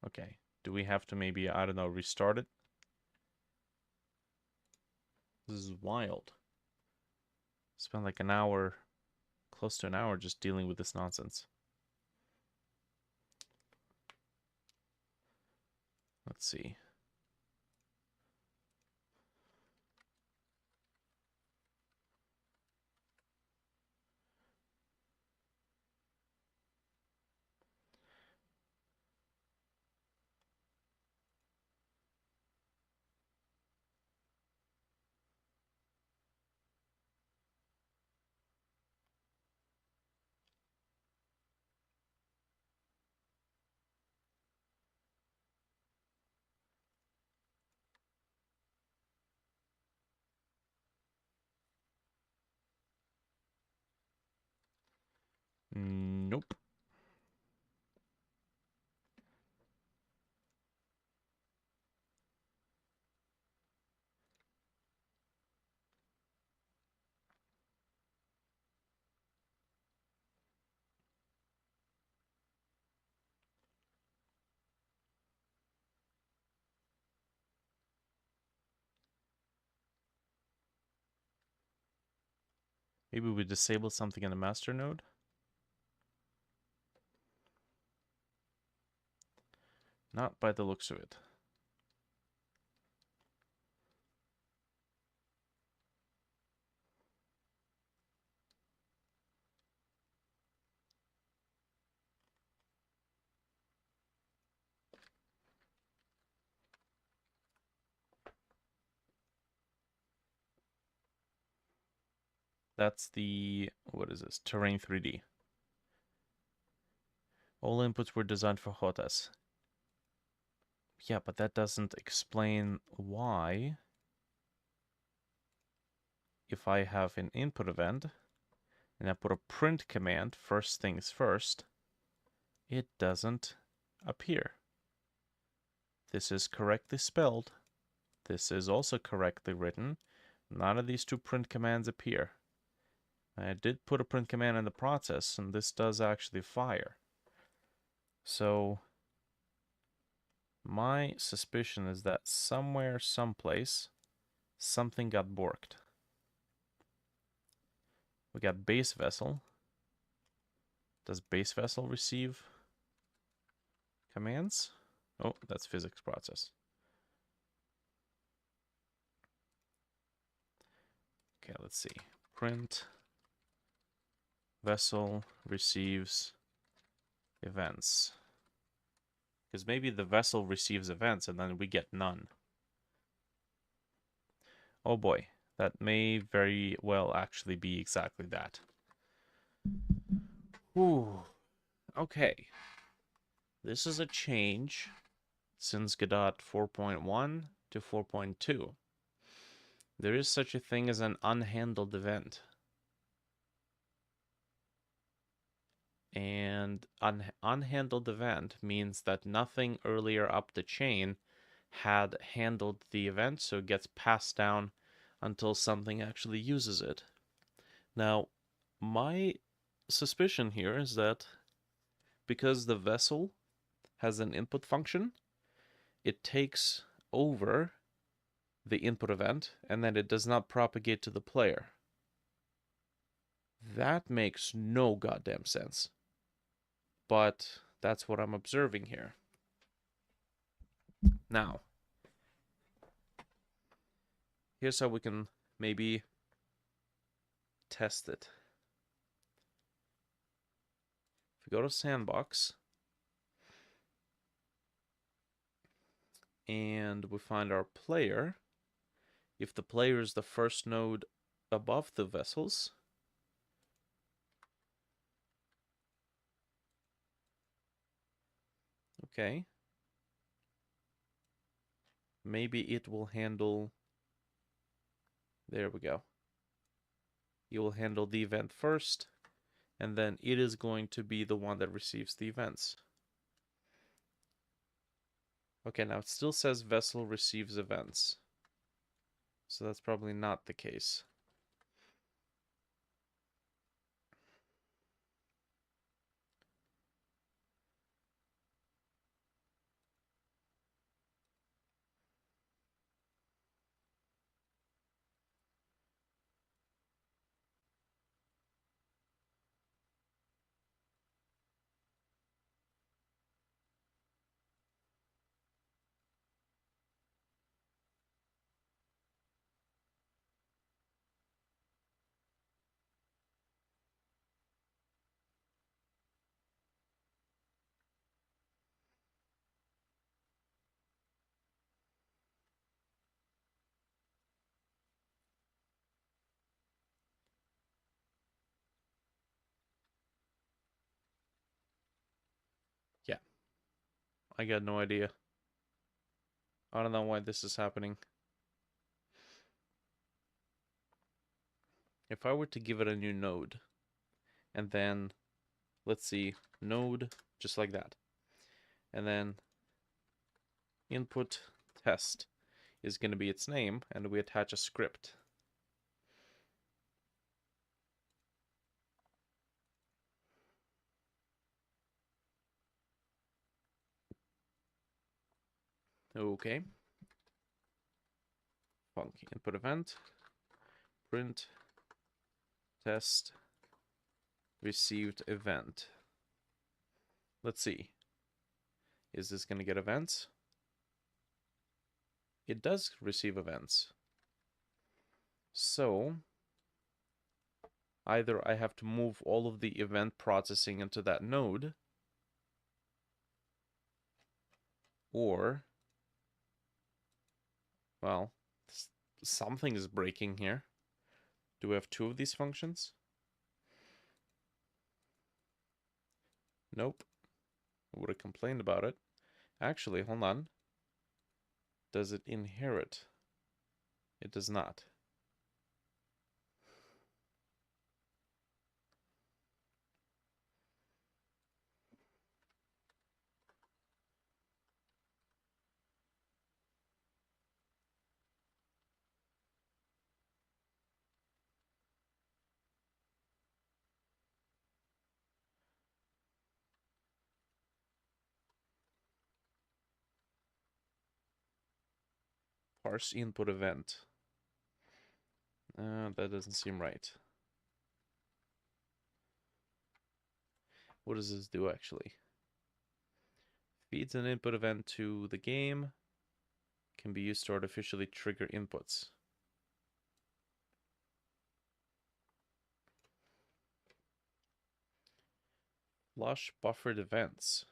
Okay, do we have to maybe, I don't know, restart it? This is wild. Spent like an hour, close to an hour just dealing with this nonsense. Let's see. Nope. Maybe we disabled something in the master node? Not by the looks of it. That's the, what is this? Terrain 3D. All inputs were designed for HOTAS. Yeah, but that doesn't explain why, if I have an input event and I put a print command, first things first, it doesn't appear. This is correctly spelled. This is also correctly written. None of these two print commands appear. I did put a print command in the process, and this does actually fire. So my suspicion is that somewhere, someplace, something got borked. We got base vessel. Does base vessel receive commands? Oh, that's physics process. Okay, let's see. Print vessel receives events. Because maybe the vessel receives events and then we get none. Oh boy, that may very well actually be exactly that. Ooh, okay. This is a change since Godot 4.1 to 4.2. There is such a thing as an unhandled event. And unhandled event means that nothing earlier up the chain had handled the event, so it gets passed down until something actually uses it. Now, my suspicion here is that because the vessel has an input function, it takes over the input event and then it does not propagate to the player. That makes no goddamn sense. But that's what I'm observing here. Now, here's how we can maybe test it. If we go to Sandbox and we find our player, if the player is the first node above the vessels, okay, maybe it will handle, there we go. It will handle the event first, and then it is going to be the one that receives the events. Okay, now it still says vessel receives events. So that's probably not the case. Yeah, I got no idea. I don't know why this is happening. If I were to give it a new node, and then, let's see, node, just like that. And then input test is going to be its name, and we attach a script. Okay. Funky input event, print test received event. Let's see. Is this going to get events? It does receive events. So either I have to move all of the event processing into that node, or, well, something is breaking here. Do we have two of these functions? Nope. I would have complained about it. Actually, hold on. Does it inherit? It does not. Parse input event. That doesn't seem right. What does this do actually? Feeds an input event to the game. Can be used to artificially trigger inputs. Flush buffered events.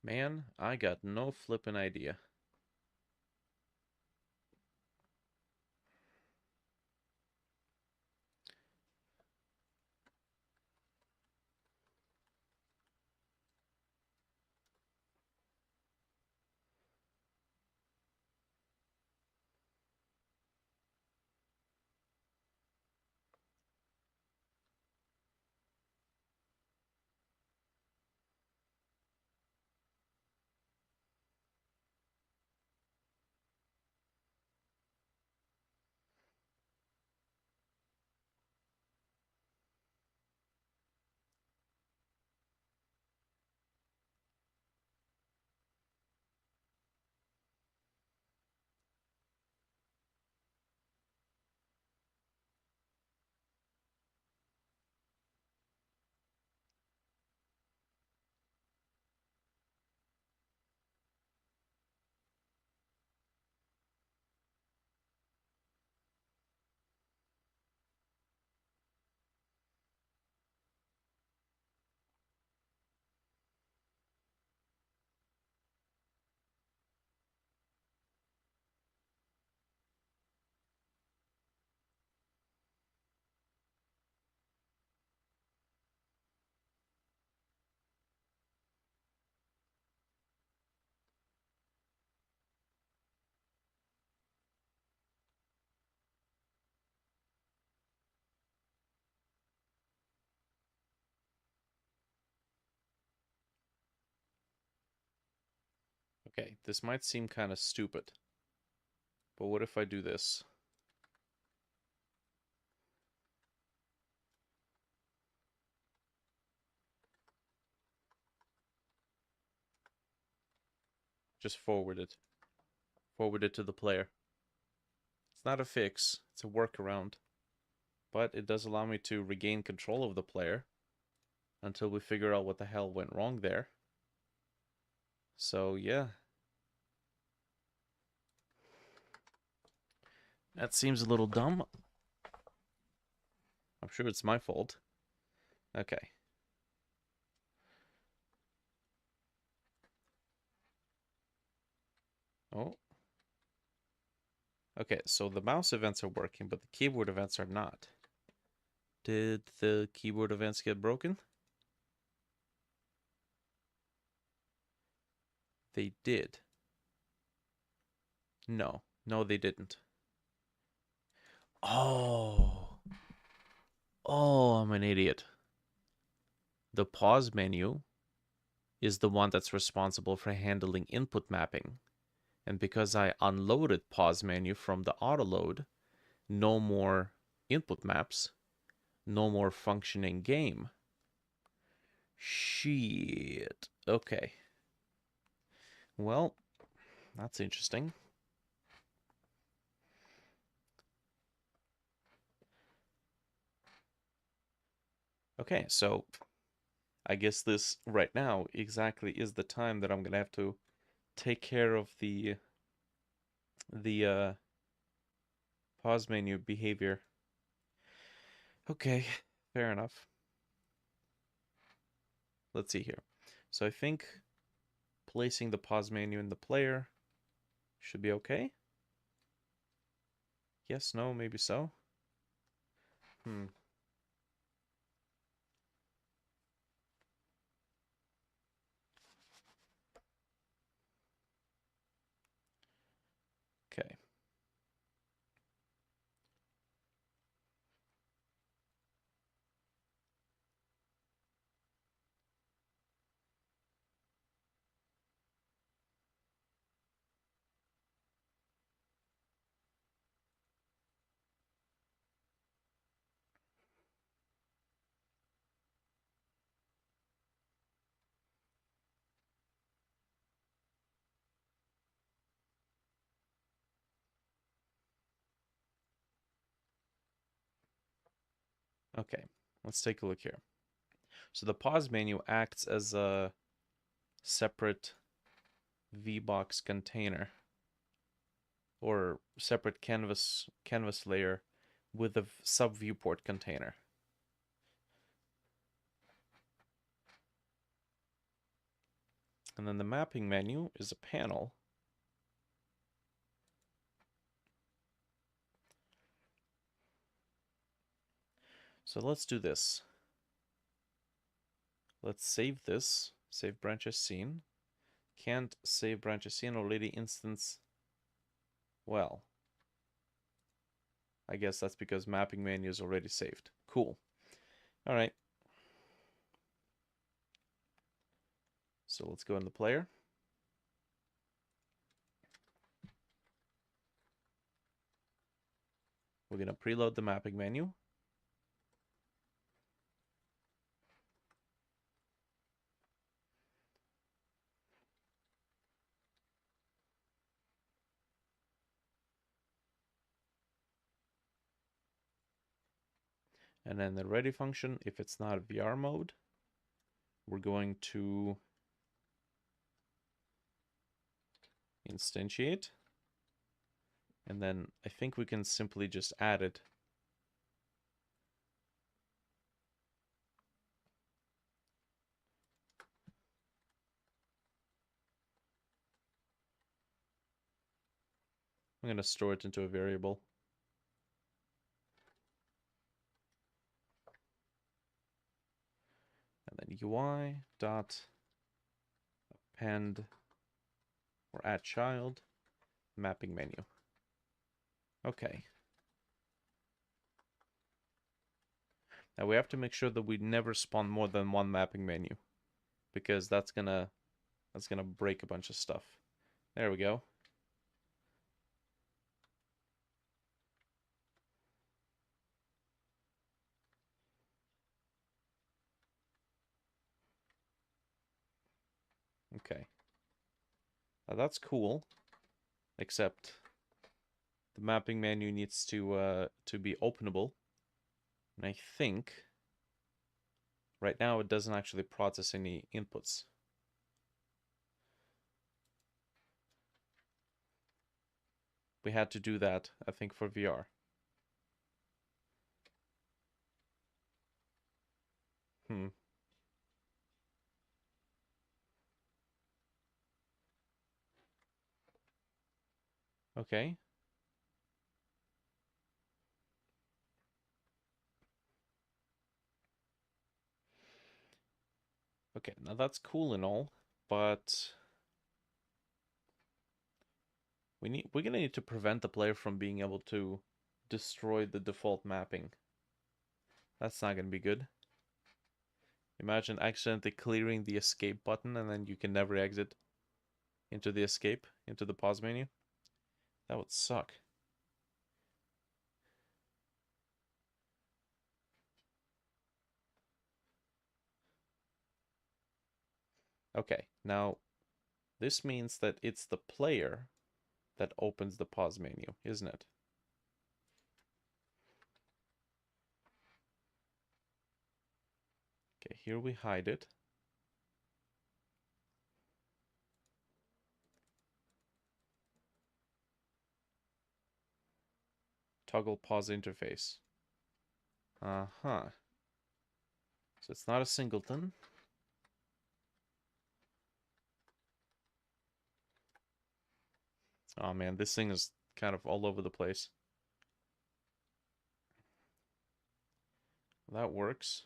Man, I got no flippin' idea. Okay, this might seem kind of stupid, but what if I do this? Just forward it. Forward it to the player. It's not a fix, it's a workaround. But it does allow me to regain control of the player until we figure out what the hell went wrong there. So, yeah. That seems a little dumb. I'm sure it's my fault. Okay. Oh. Okay, so the mouse events are working, but the keyboard events are not. Did the keyboard events get broken? They did. No. No, they didn't. Oh. Oh, I'm an idiot. The pause menu is the one that's responsible for handling input mapping. And because I unloaded pause menu from the autoload, no more input maps, no more functioning game. Shit. Okay. Well, that's interesting. Okay, so I guess this right now exactly is the time that I'm gonna have to take care of the pause menu behavior. Okay, fair enough. Let's see here. So I think placing the pause menu in the player should be okay. Yes, no, maybe so. Okay. Okay, let's take a look here. So the pause menu acts as a separate VBox container or separate canvas layer with a sub viewport container. And then the mapping menu is a panel. So let's do this. Let's save this. Save branches seen. Can't save branches seen already instance. Well, I guess that's because mapping menu is already saved. Cool. All right. So let's go in the player. We're going to preload the mapping menu. And then the ready function, if it's not VR mode, we're going to instantiate. And then I think we can simply just add it. I'm going to store it into a variable. And then UI dot append or add child mapping menu. Okay. Now we have to make sure that we never spawn more than one mapping menu, because that's gonna break a bunch of stuff. There we go. Okay. Now that's cool, except the mapping menu needs to be openable. And I think right now it doesn't actually process any inputs. We had to do that, I think, for VR. Hmm. Okay. Okay, now that's cool and all, but we're gonna need to prevent the player from being able to destroy the default mapping. That's not gonna be good. Imagine accidentally clearing the escape button and then you can never exit into the escape, into the pause menu. That would suck. Okay, now this means that it's the player that opens the pause menu, isn't it? Okay, here we hide it. Toggle pause interface. Uh-huh. So it's not a singleton. Oh man, this thing is kind of all over the place. That works.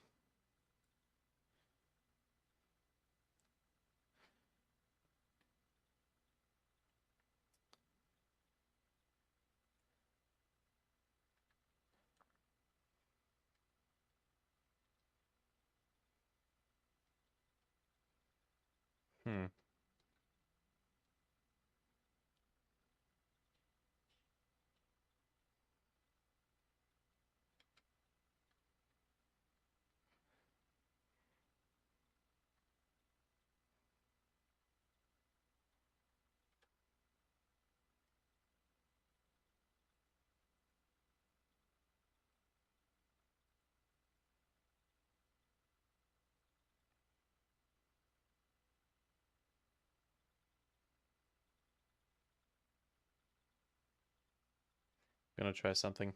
Hmm. Gonna try something.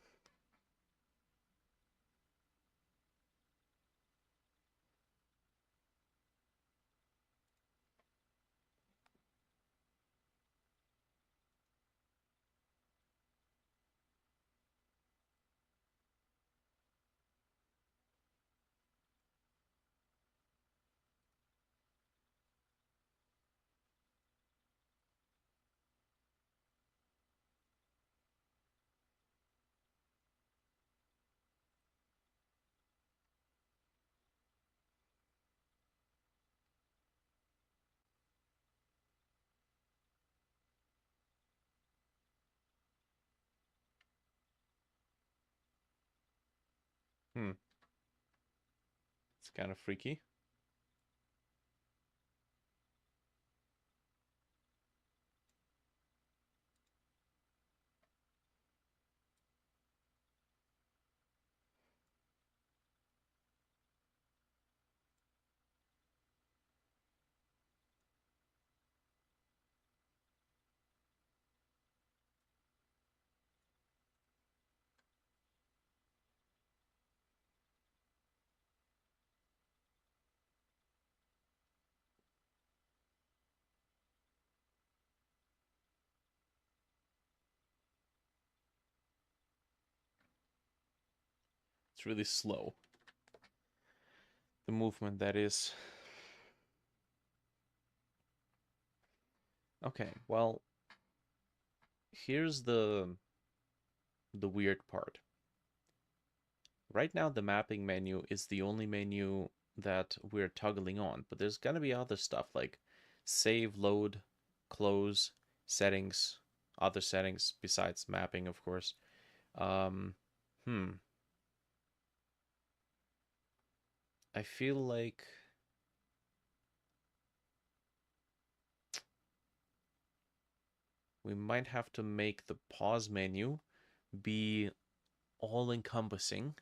Hmm. It's kind of freaky. It's really slow. The movement, that is. Okay, well, here's the weird part. Right now, the mapping menu is the only menu that we're toggling on, but there's gonna be other stuff like save, load, close, settings, other settings besides mapping, of course. Um, I feel like we might have to make the pause menu be all-encompassing.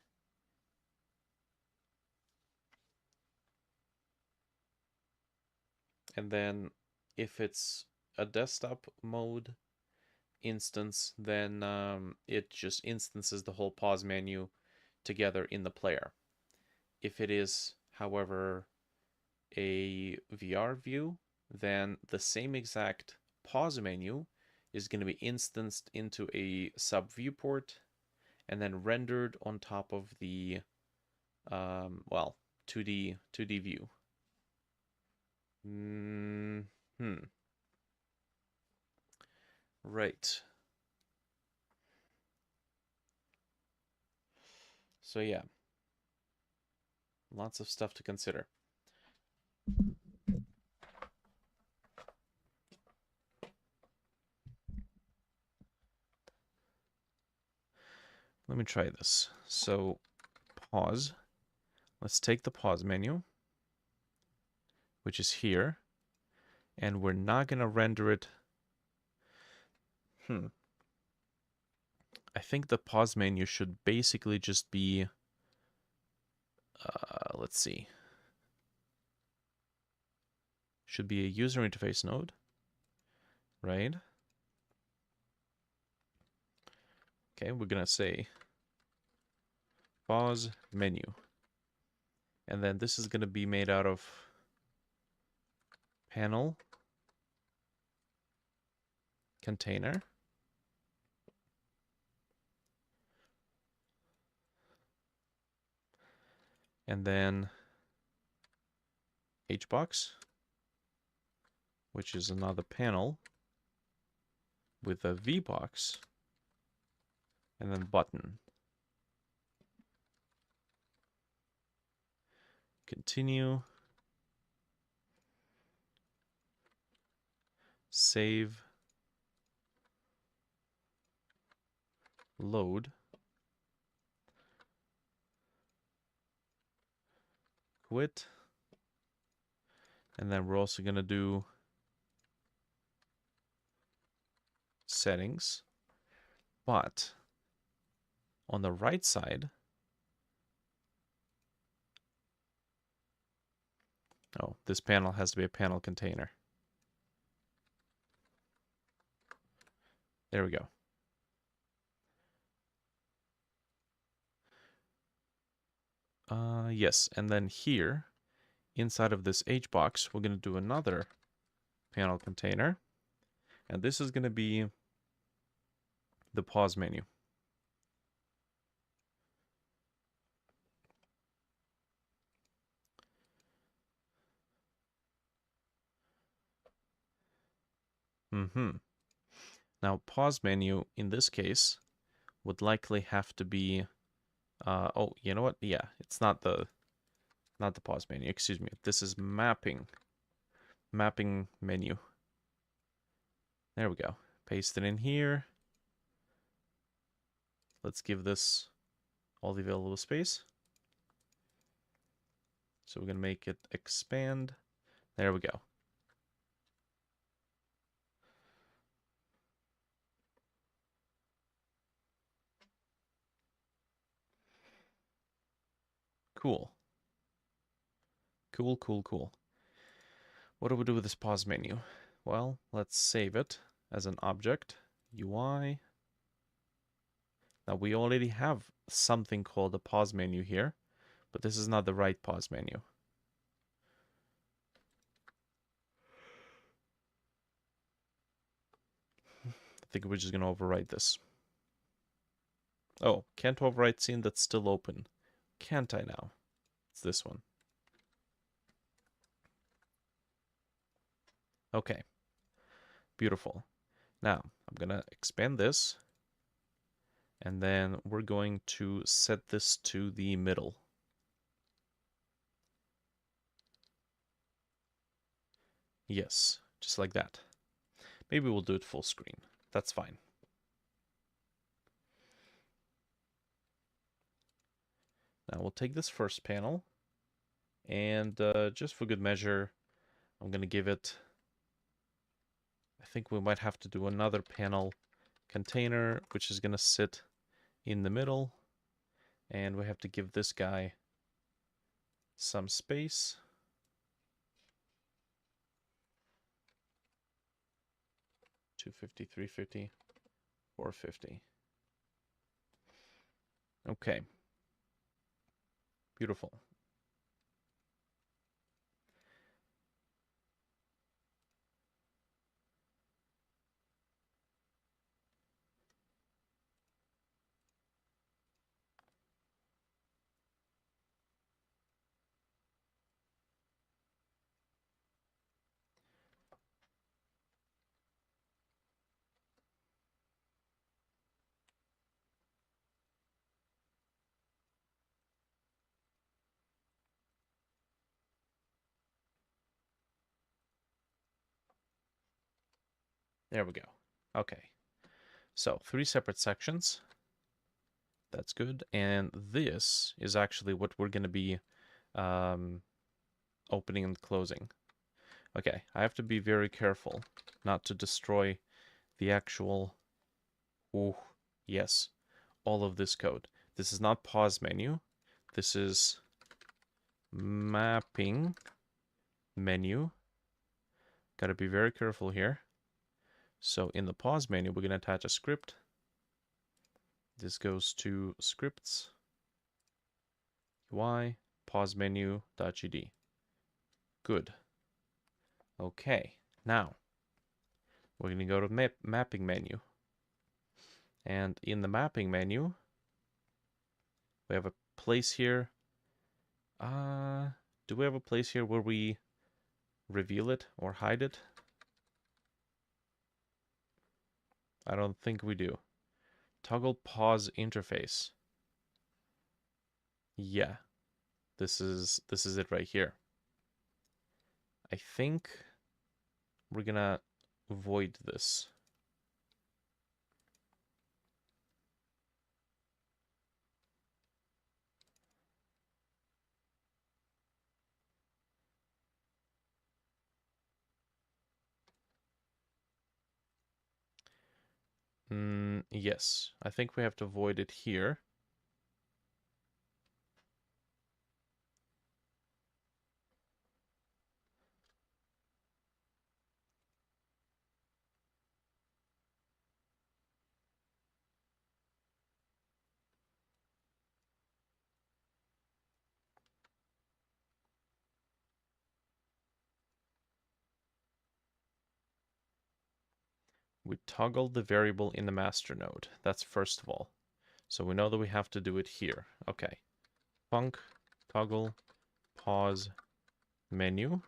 And then if it's a desktop mode instance, then it just instances the whole pause menu together in the player. If it is, however, a VR view, then the same exact pause menu is going to be instanced into a sub viewport and then rendered on top of the 2D view. Right. So yeah, lots of stuff to consider. Let me try this. So pause. Let's take the pause menu, which is here, and we're not going to render it. I think the pause menu should basically just be, let's see, should be a user interface node, right? Okay, we're going to say pause menu. And then this is going to be made out of panel container. And then hbox, which is another panel with a vbox, and then button. Continue. Save. Load. Quit. And then we're also going to do settings. But on the right side, oh, this panel has to be a panel container. There we go. Yes, and then here, inside of this hbox, we're going to do another panel container. And this is going to be the pause menu. Now, pause menu, in this case, would likely have to be... oh, you know what? Yeah, it's not the pause menu. Excuse me. This is mapping. Mapping menu. There we go. Paste it in here. Let's give this all the available space. So we're going to make it expand. There we go. Cool. Cool. What do we do with this pause menu? Well, let's save it as an object, UI. Now we already have something called a pause menu here, but this is not the right pause menu. I think we're just going to overwrite this. Oh, can't overwrite scene that's still open. Can't I now? It's this one. Okay. Beautiful. Now, I'm going to expand this. And then we're going to set this to the middle. Yes, just like that. Maybe we'll do it full screen. That's fine. Now we'll take this first panel, and just for good measure, I'm going to give it, I think we might have to do another panel container, which is going to sit in the middle, and we have to give this guy some space. $250, $350, $450. Okay. Beautiful. There we go. Okay. So 3 separate sections. That's good. And this is actually what we're going to be opening and closing. Okay, I have to be very careful not to destroy the actual... Ooh, yes. All of this code. This is not pause menu. This is mapping menu. Gotta be very careful here. So in the pause menu, we're going to attach a script. This goes to scripts, UI, pause menu.gd. Good. Okay, now we're going to go to mapping menu. And in the mapping menu, we have a place here. Do we have a place here where we reveal it or hide it? I don't think we do. Toggle pause interface. Yeah, this is it right here. I think we're gonna void this. Yes, I think we have to void it here. We toggle the variable in the master node. That's first of all. So we know that we have to do it here. Okay. Func toggle pause menu.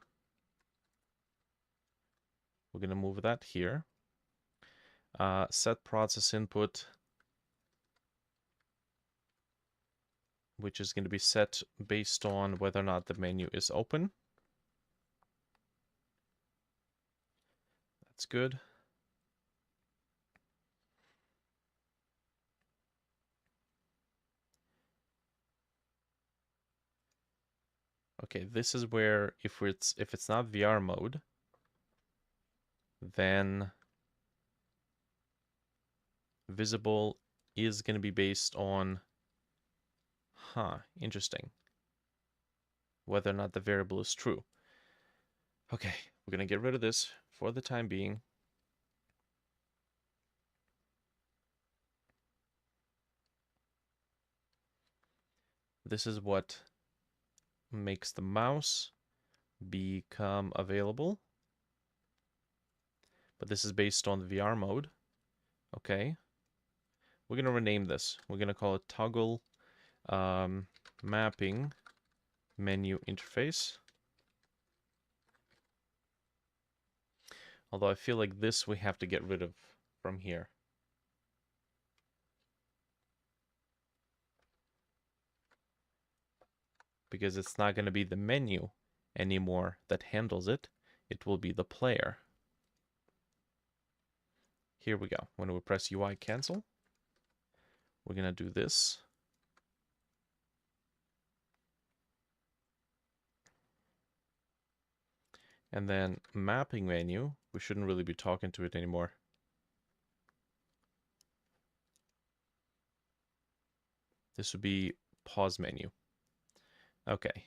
We're going to move that here. Set process input, which is going to be set based on whether or not the menu is open. That's good. Okay, this is where if it's not VR mode, then visible is going to be based on, interesting, whether or not the variable is true. Okay, we're going to get rid of this for the time being. This is what makes the mouse become available. But this is based on the VR mode. Okay. We're going to rename this. We're going to call it toggle mapping menu interface. Although I feel like this we have to get rid of from here. Because it's not going to be the menu anymore that handles it. It will be the player. Here we go. When we press UI cancel, we're going to do this. And then mapping menu, we shouldn't really be talking to it anymore. This would be pause menu. Okay.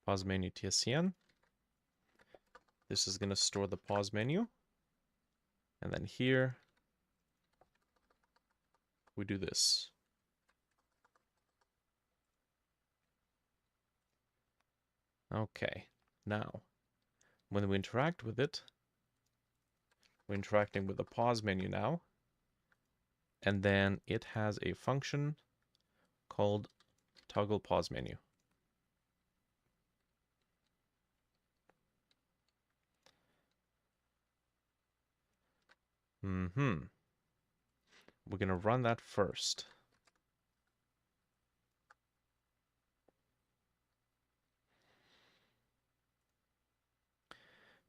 Pause menu TSCN. This is going to store the pause menu. And then here, we do this. Okay. Now, when we interact with it, we're interacting with the pause menu now. And then it has a function called toggle pause menu. We're going to run that first.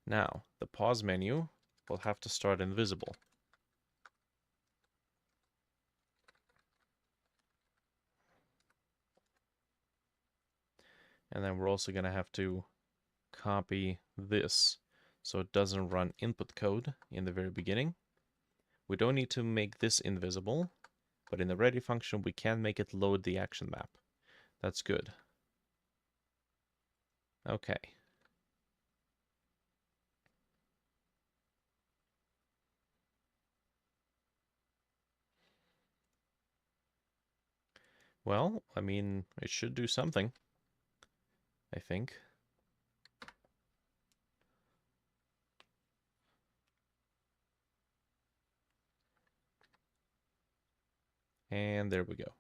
Now, the pause menu will have to start invisible. And then we're also going to have to copy this so it doesn't run input code in the very beginning. We don't need to make this invisible, but in the ready function, we can make it load the action map. That's good. Okay. Well, I mean, it should do something, I think. And there we go.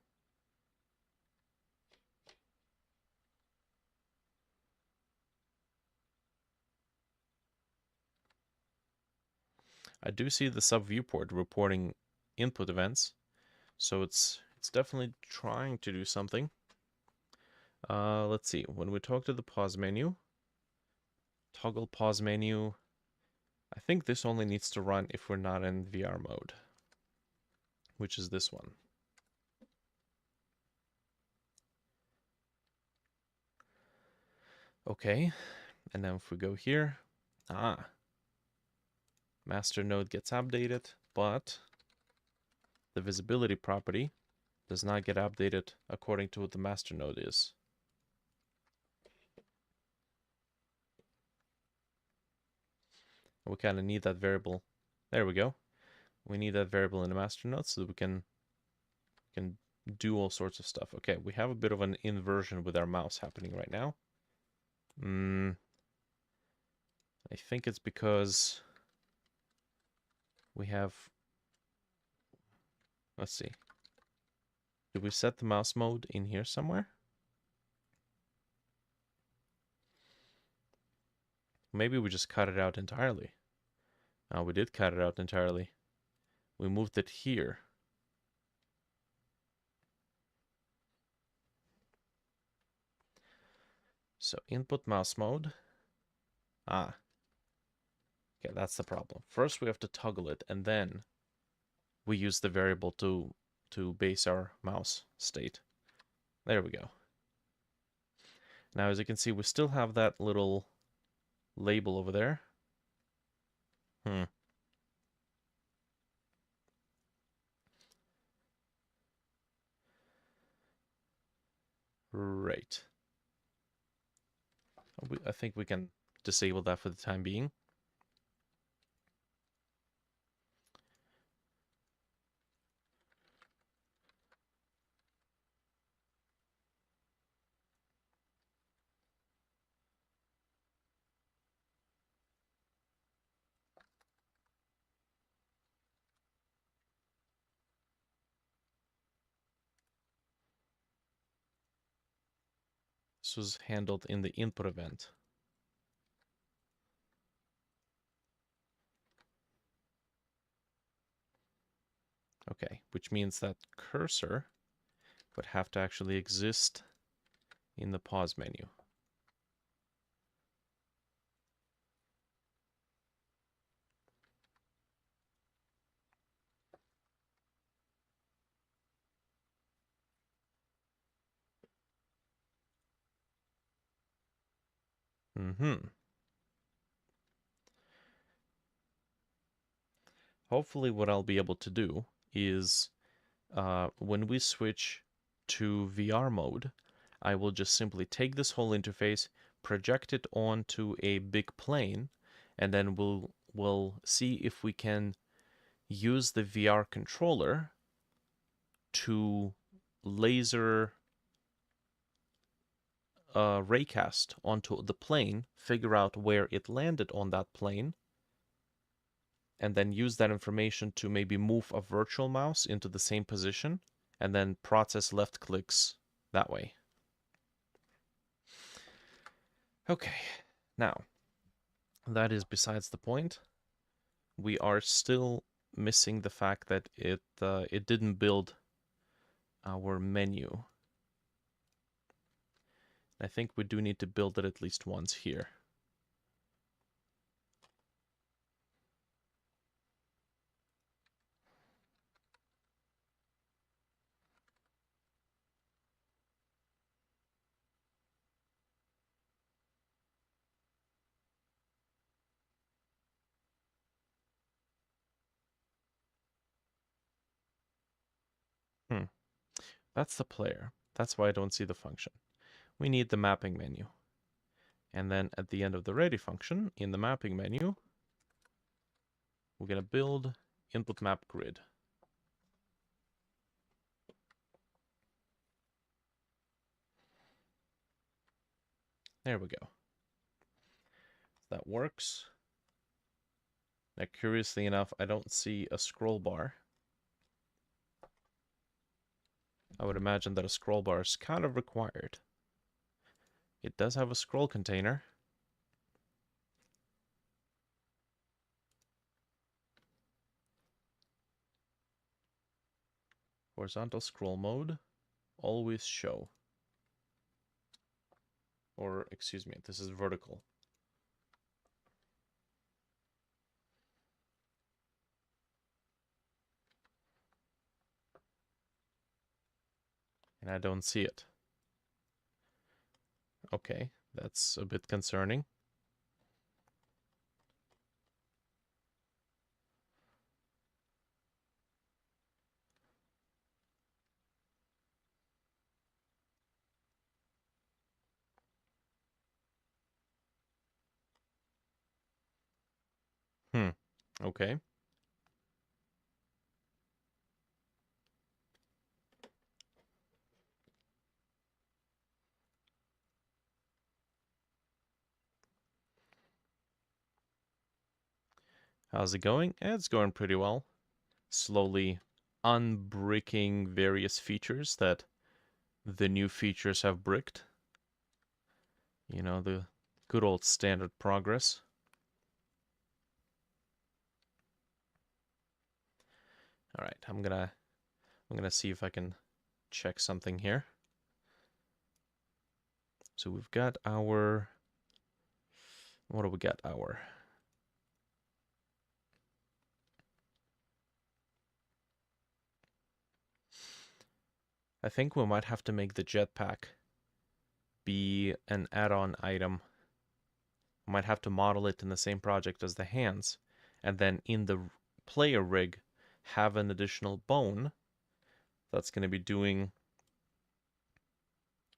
I do see the sub viewport reporting input events, so it's definitely trying to do something. Let's see. When we talk to the pause menu, toggle pause menu, I think this only needs to run if we're not in VR mode, which is this one. Okay, and then if we go here, master node gets updated, but the visibility property does not get updated according to what the master node is. We kind of need that variable. There we go. We need that variable in the master node so that we can do all sorts of stuff. Okay, we have a bit of an inversion with our mouse happening right now. I think it's because we have, let's see. Did we set the mouse mode in here somewhere? Maybe we just cut it out entirely. Oh, we did cut it out entirely. We moved it here. So input mouse mode. Okay, that's the problem. First we have to toggle it, and then we use the variable to base our mouse state. There we go. Now, as you can see, we still have that little label over there. Right. I think we can disable that for the time being. This was handled in the input event. Okay, which means that cursor but have to actually exist in the pause menu. Hopefully what I'll be able to do is when we switch to VR mode, I will just simply take this whole interface, project it onto a big plane, and then we'll see if we can use the VR controller to laser raycast onto the plane, figure out where it landed on that plane, and then use that information to maybe move a virtual mouse into the same position, and then process left clicks that way. Okay, now, that is besides the point. We are still missing the fact that it didn't build our menu. I think we do need to build it at least once here. That's the player. That's why I don't see the function. We need the mapping menu. And then at the end of the ready function, in the mapping menu, we're going to build input map grid. There we go. That works. Now, curiously enough, I don't see a scroll bar. I would imagine that a scroll bar is kind of required. It does have a scroll container. Horizontal scroll mode, always show. Or, excuse me, this is vertical. And I don't see it. Okay, that's a bit concerning. Okay. How's it going? It's going pretty well. Slowly unbricking various features that the new features have bricked. You know, the good old standard progress. All right, I'm gonna see if I can check something here. So we've got our, what do we got? I think we might have to make the jetpack be an add-on item. We might have to model it in the same project as the hands, and then in the player rig have an additional bone that's going to be doing,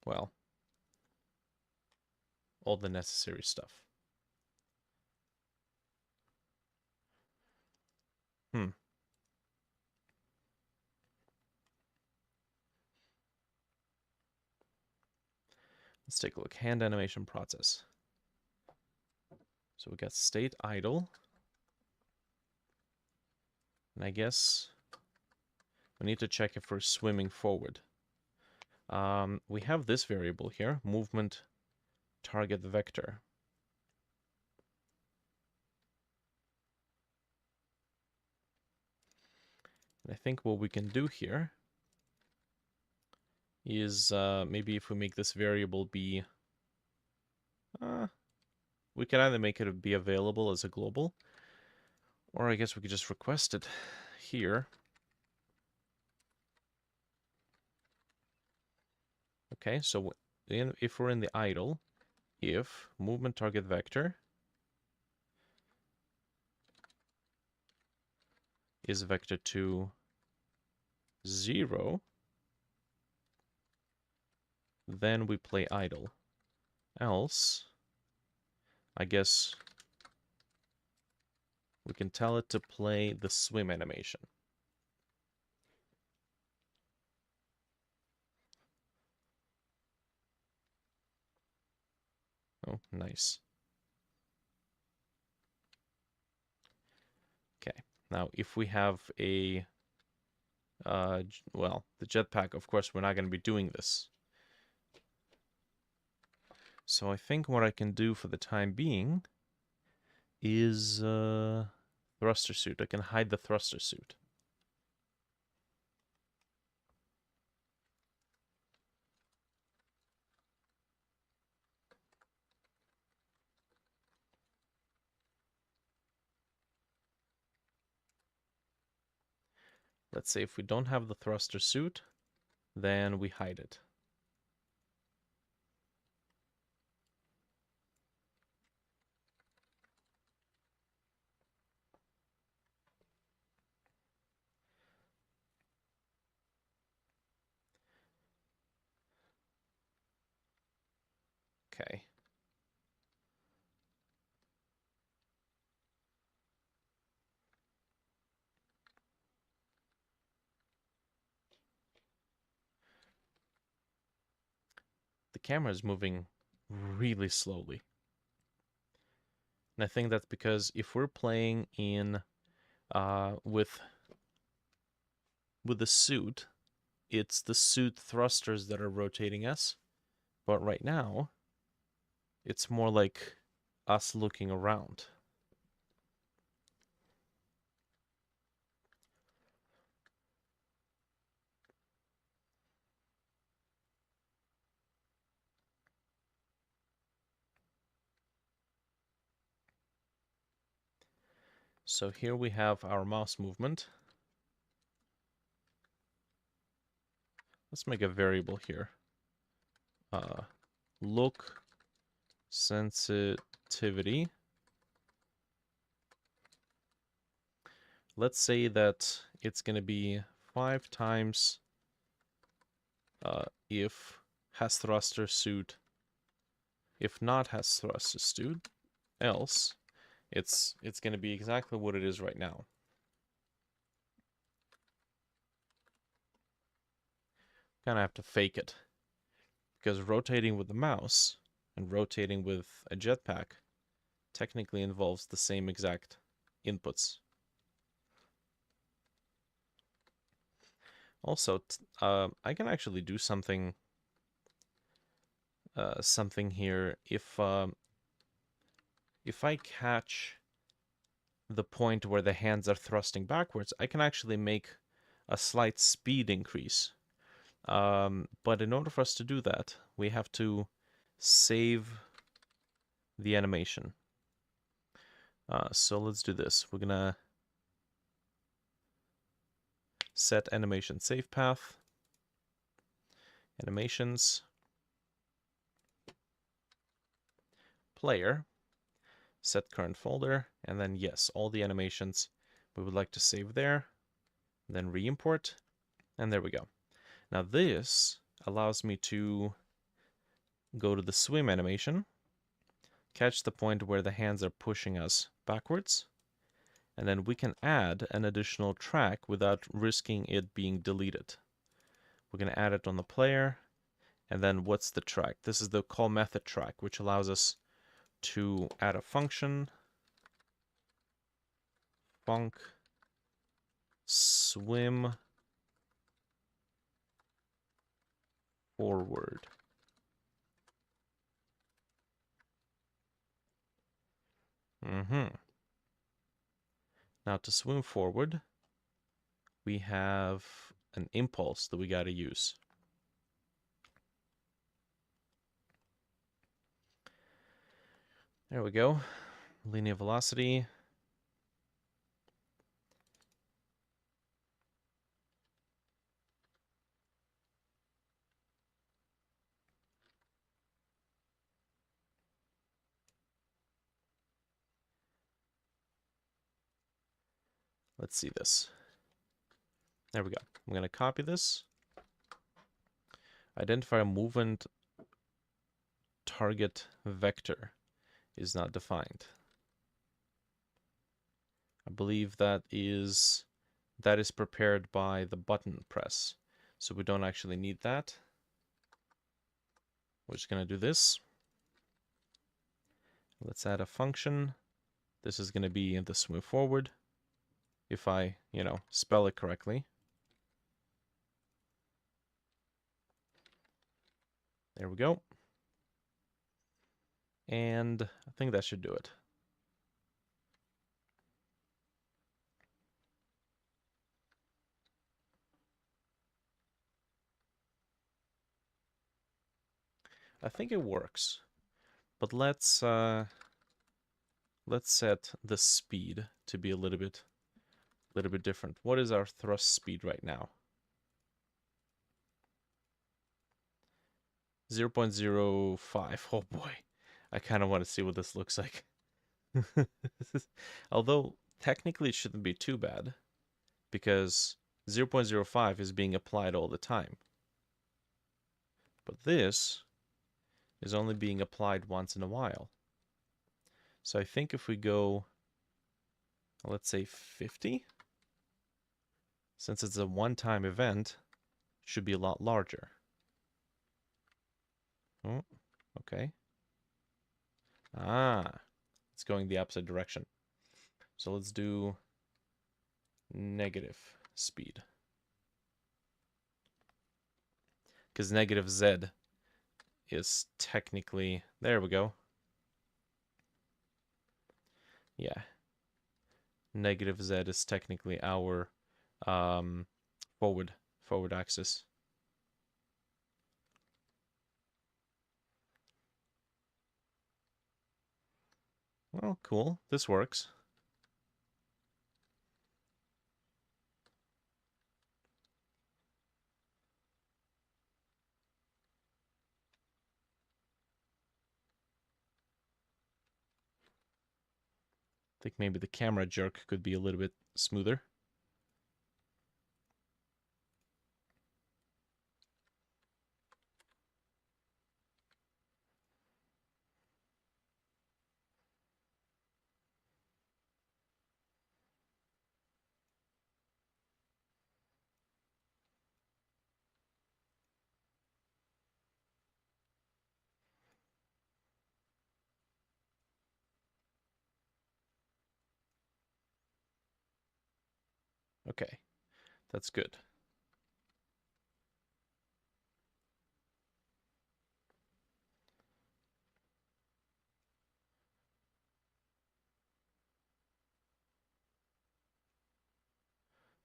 well, all the necessary stuff. Let's take a look. Hand animation process. So we got state idle. And I guess we need to check if we're swimming forward. We have this variable here, movement target vector. And I think what we can do here is maybe if we make this variable be, we can either make it be available as a global, or I guess we could just request it here. Okay, so if we're in the idle, if movement target vector is vector to 0, then we play idle. Else, I guess we can tell it to play the swim animation. Oh, nice. Okay, now if we have a, well, the jetpack, of course, we're not going to be doing this. So I think what I can do for the time being is thruster suit. I can hide the thruster suit. Let's say if we don't have the thruster suit, then we hide it. Okay. The camera is moving really slowly. And I think that's because if we're playing in with the suit, it's the suit thrusters that are rotating us. But right now, it's more like us looking around. So here we have our mouse movement. Let's make a variable here. Look sensitivity. Let's say that it's going to be 5 times if has thruster suit, if not has thruster suit, else it's going to be exactly what it is right now. Kind of have to fake it, because rotating with the mouse and rotating with a jetpack technically involves the same exact inputs. Also, I can actually do something here. If I catch the point where the hands are thrusting backwards, I can actually make a slight speed increase. But in order for us to do that, we have to save the animation. So let's do this. We're gonna set animation save path, animations, player, set current folder, and then yes, all the animations we would like to save there, then re-import, and there we go. Now this allows me to go to the swim animation, catch the point where the hands are pushing us backwards, and then we can add an additional track without risking it being deleted. We're going to add it on the player, and then what's the track? This is the call method track, which allows us to add a function, func swim forward. Now to swim forward, we have an impulse that we got to use. There we go. Linear velocity. Let's see this. There we go. I'm going to copy this. Identify a movement target vector is not defined. I believe that is prepared by the button press. So we don't actually need that. We're just going to do this. Let's add a function. This is going to be in the swim forward. If I, spell it correctly. There we go. And I think that should do it. I think it works. But let's set the speed to be a little bit different. What is our thrust speed right now? 0.05. Oh boy. I kind of want to see what this looks like. Although, technically it shouldn't be too bad, because 0.05 is being applied all the time. But this is only being applied once in a while. So I think if we go, let's say 50, since it's a one-time event, it should be a lot larger. Oh, okay. It's going the opposite direction. So let's do negative speed. Because negative z is technically, there we go. Yeah. Negative z is technically our forward axis. Well, cool. This works. I think maybe the camera jerk could be a little bit smoother. Okay, that's good.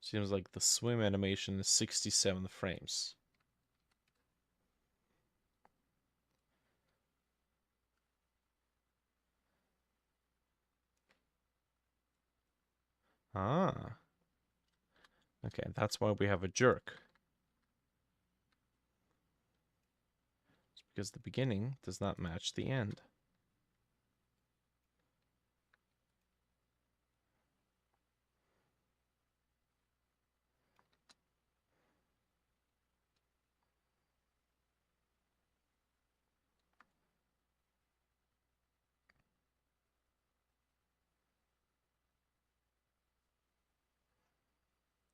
Seems like the swim animation is 67 frames. Ah. Okay, that's why we have a jerk. It's because the beginning does not match the end.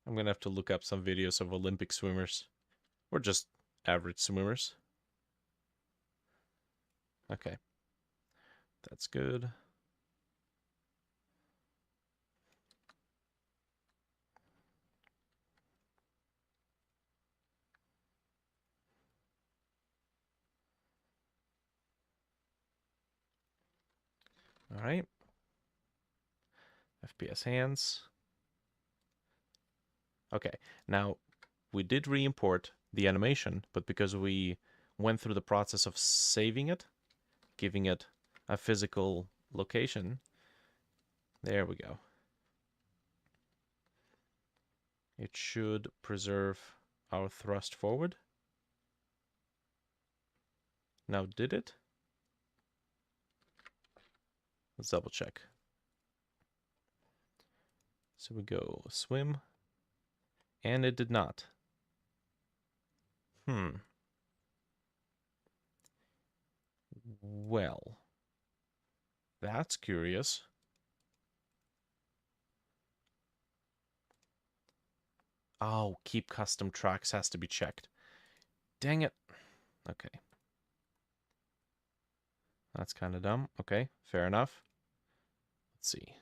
I'm going to have to look up some videos of Olympic swimmers. Or just average swimmers. Okay. That's good. All right. FPS hands. Okay, now we did re-import the animation, but because we went through the process of saving it, giving it a physical location. There we go. It should preserve our thrust forward. Now, did it? Let's double check. So we go swim, and it did not. Well, that's curious. Oh, keep custom tracks has to be checked. Dang it. Okay. That's kind of dumb. Okay, fair enough. Let's see.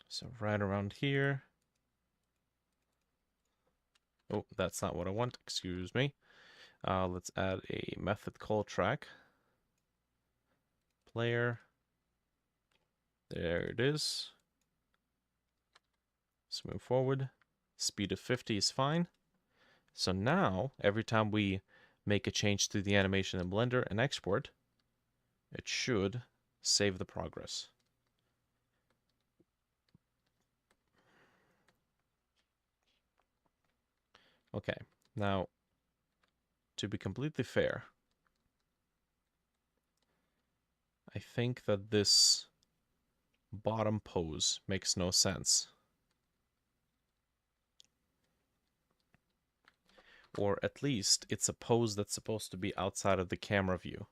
So right around here. Oh, that's not what I want. Excuse me. Let's add a method call track. Player. There it is. Let's move forward. Speed of 50 is fine. So now, every time we make a change to the animation in Blender and export, it should save the progress. Okay, now, to be completely fair, I think that this bottom pose makes no sense. Or at least it's a pose that's supposed to be outside of the camera view.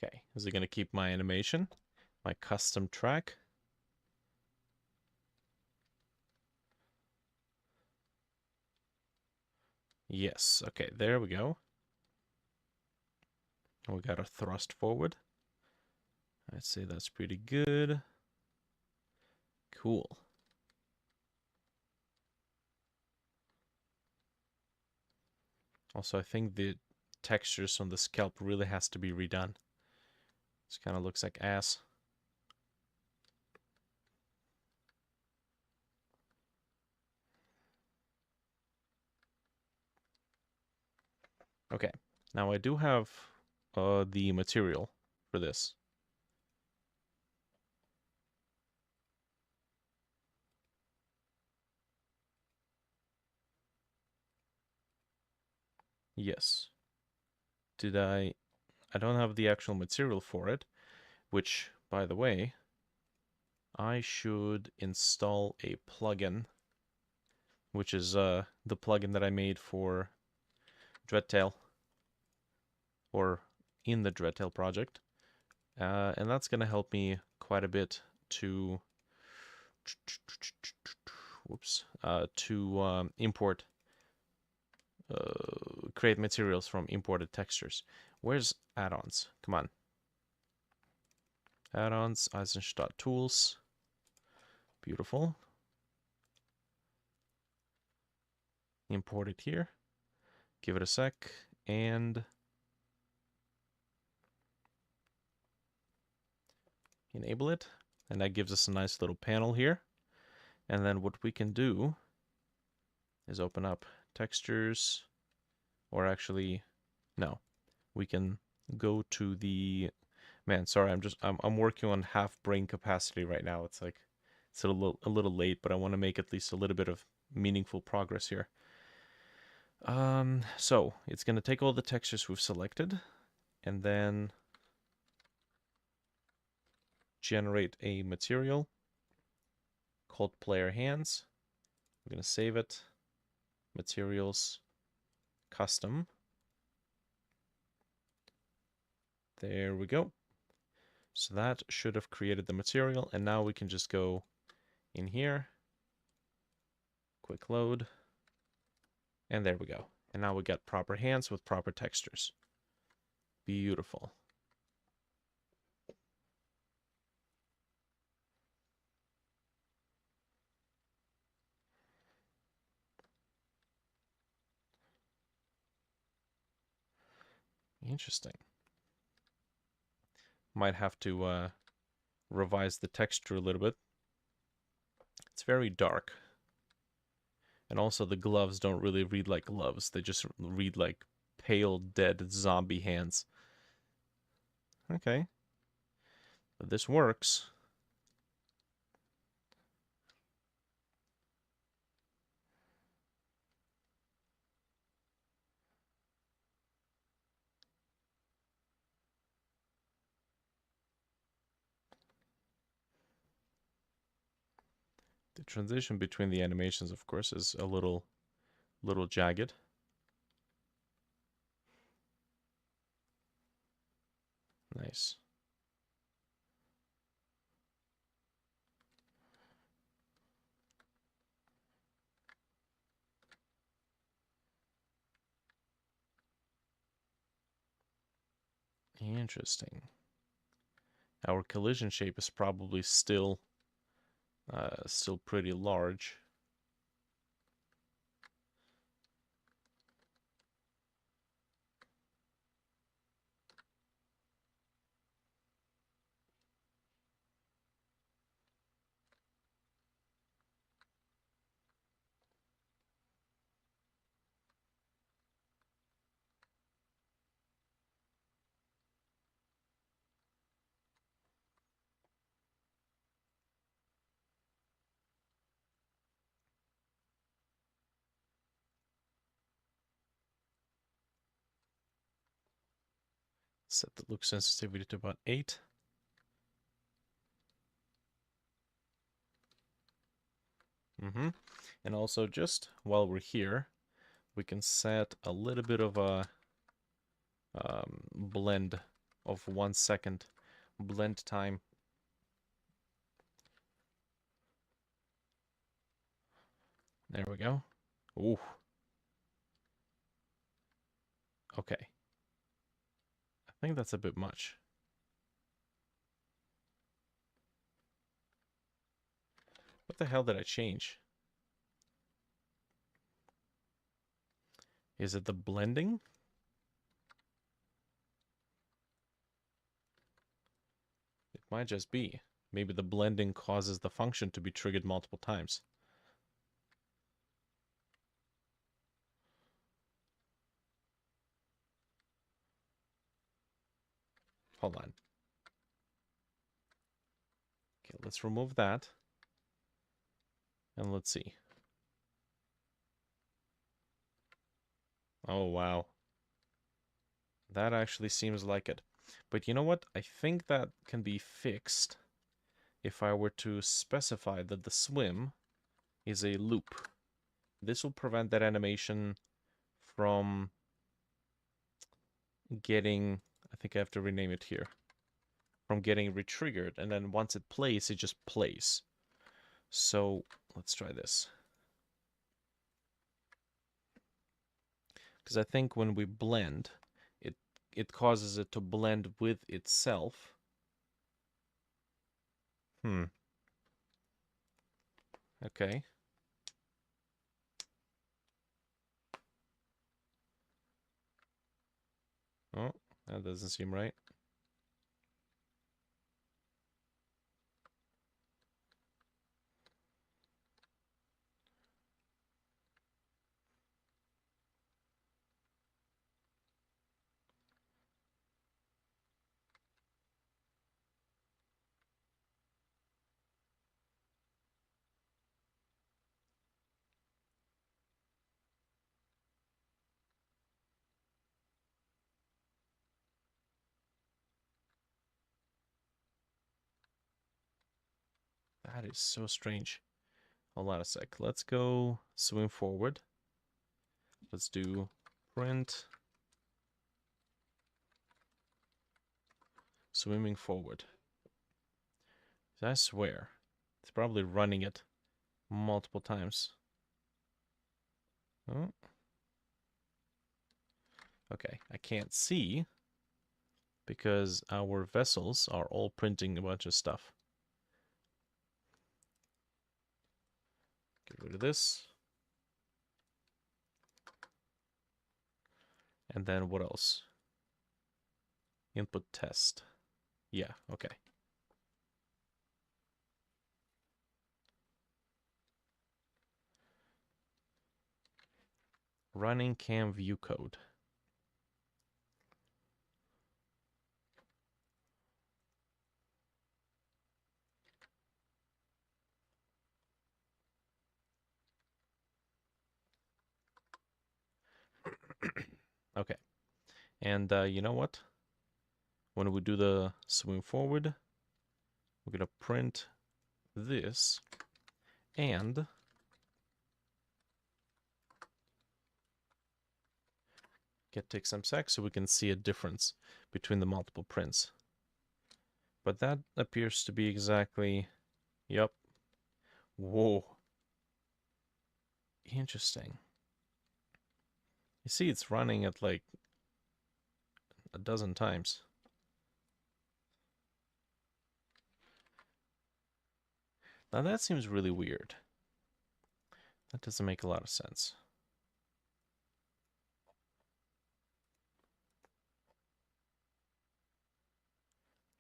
Okay, is it going to keep my animation? My custom track? Yes, okay, there we go. We got a thrust forward. I'd say that's pretty good. Cool. Also, I think the textures on the scalp really has to be redone. This kind of looks like ass. Okay, now I do have the material for this. Yes. Did I don't have the actual material for it, which, by the way, I should install a plugin, which is the plugin that I made for Dreadtail, or in the Dreadtail project. And that's going to help me quite a bit to import, create materials from imported textures. Where's add-ons? Come on. Add-ons, Eisenstadt tools. Beautiful. Import it here. Give it a sec, and enable it. And that gives us a nice little panel here. And then what we can do is open up textures, or actually, no, we can go to the, man, sorry, I'm working on half brain capacity right now. It's like, it's a little late, but I want to make at least a little bit of meaningful progress here. So it's going to take all the textures we've selected and then generate a material called player hands. I'm going to save it. Materials, custom. There we go. So that should have created the material, and now we can just go in here, quick load, And there we go. And now we got proper hands with proper textures. Beautiful. Interesting. Might have to revise the texture a little bit. It's very dark. And also the gloves don't really read like gloves. They just read like pale, dead zombie hands. Okay. But this works. The transition between the animations, of course, is a little jagged. Nice. Interesting. Our collision shape is probably still pretty large. Set the look sensitivity to about 8. And also, just while we're here, we can set a little bit of a blend of 1 second blend time. There we go. Ooh. Okay. I think that's a bit much. What the hell did I change? Is it the blending? It might just be. Maybe the blending causes the function to be triggered multiple times. Hold on. Okay, let's remove that. And let's see. Oh, wow. That actually seems like it. But you know what? I think that can be fixed if I were to specify that the swim is a loop. This will prevent that animation from getting, I think I have to rename it here, from getting retriggered, and then once it plays, it just plays. So let's try this. Because I think when we blend, it causes it to blend with itself. Okay. Oh, that doesn't seem right. That is so strange. Hold on a sec. Let's go swim forward. Let's do print swimming forward. I swear, it's probably running it multiple times. Oh. Okay, I can't see because our vessels are all printing a bunch of stuff. Get rid of this. And then what else? Input test. Yeah, okay. Running cam view code. Okay. And you know what? When we do the swim forward, we're going to print this and get to XMSX so we can see a difference between the multiple prints. But that appears to be exactly, yep. Whoa. Interesting. You see it's running at like a dozen times. Now that seems really weird. That doesn't make a lot of sense.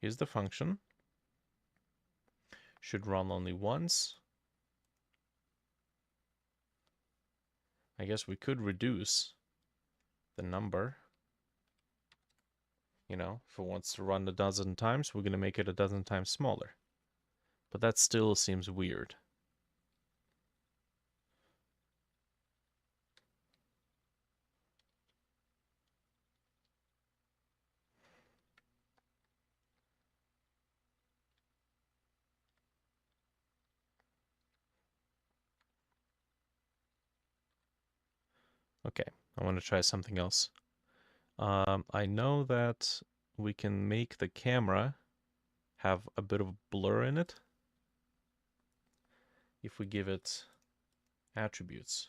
Here's the function. Should run only once. I guess we could reduce the number. You know, if it wants to run a dozen times, we're going to make it a dozen times smaller. But that still seems weird. Okay, I want to try something else. I know that we can make the camera have a bit of blur in it if we give it attributes.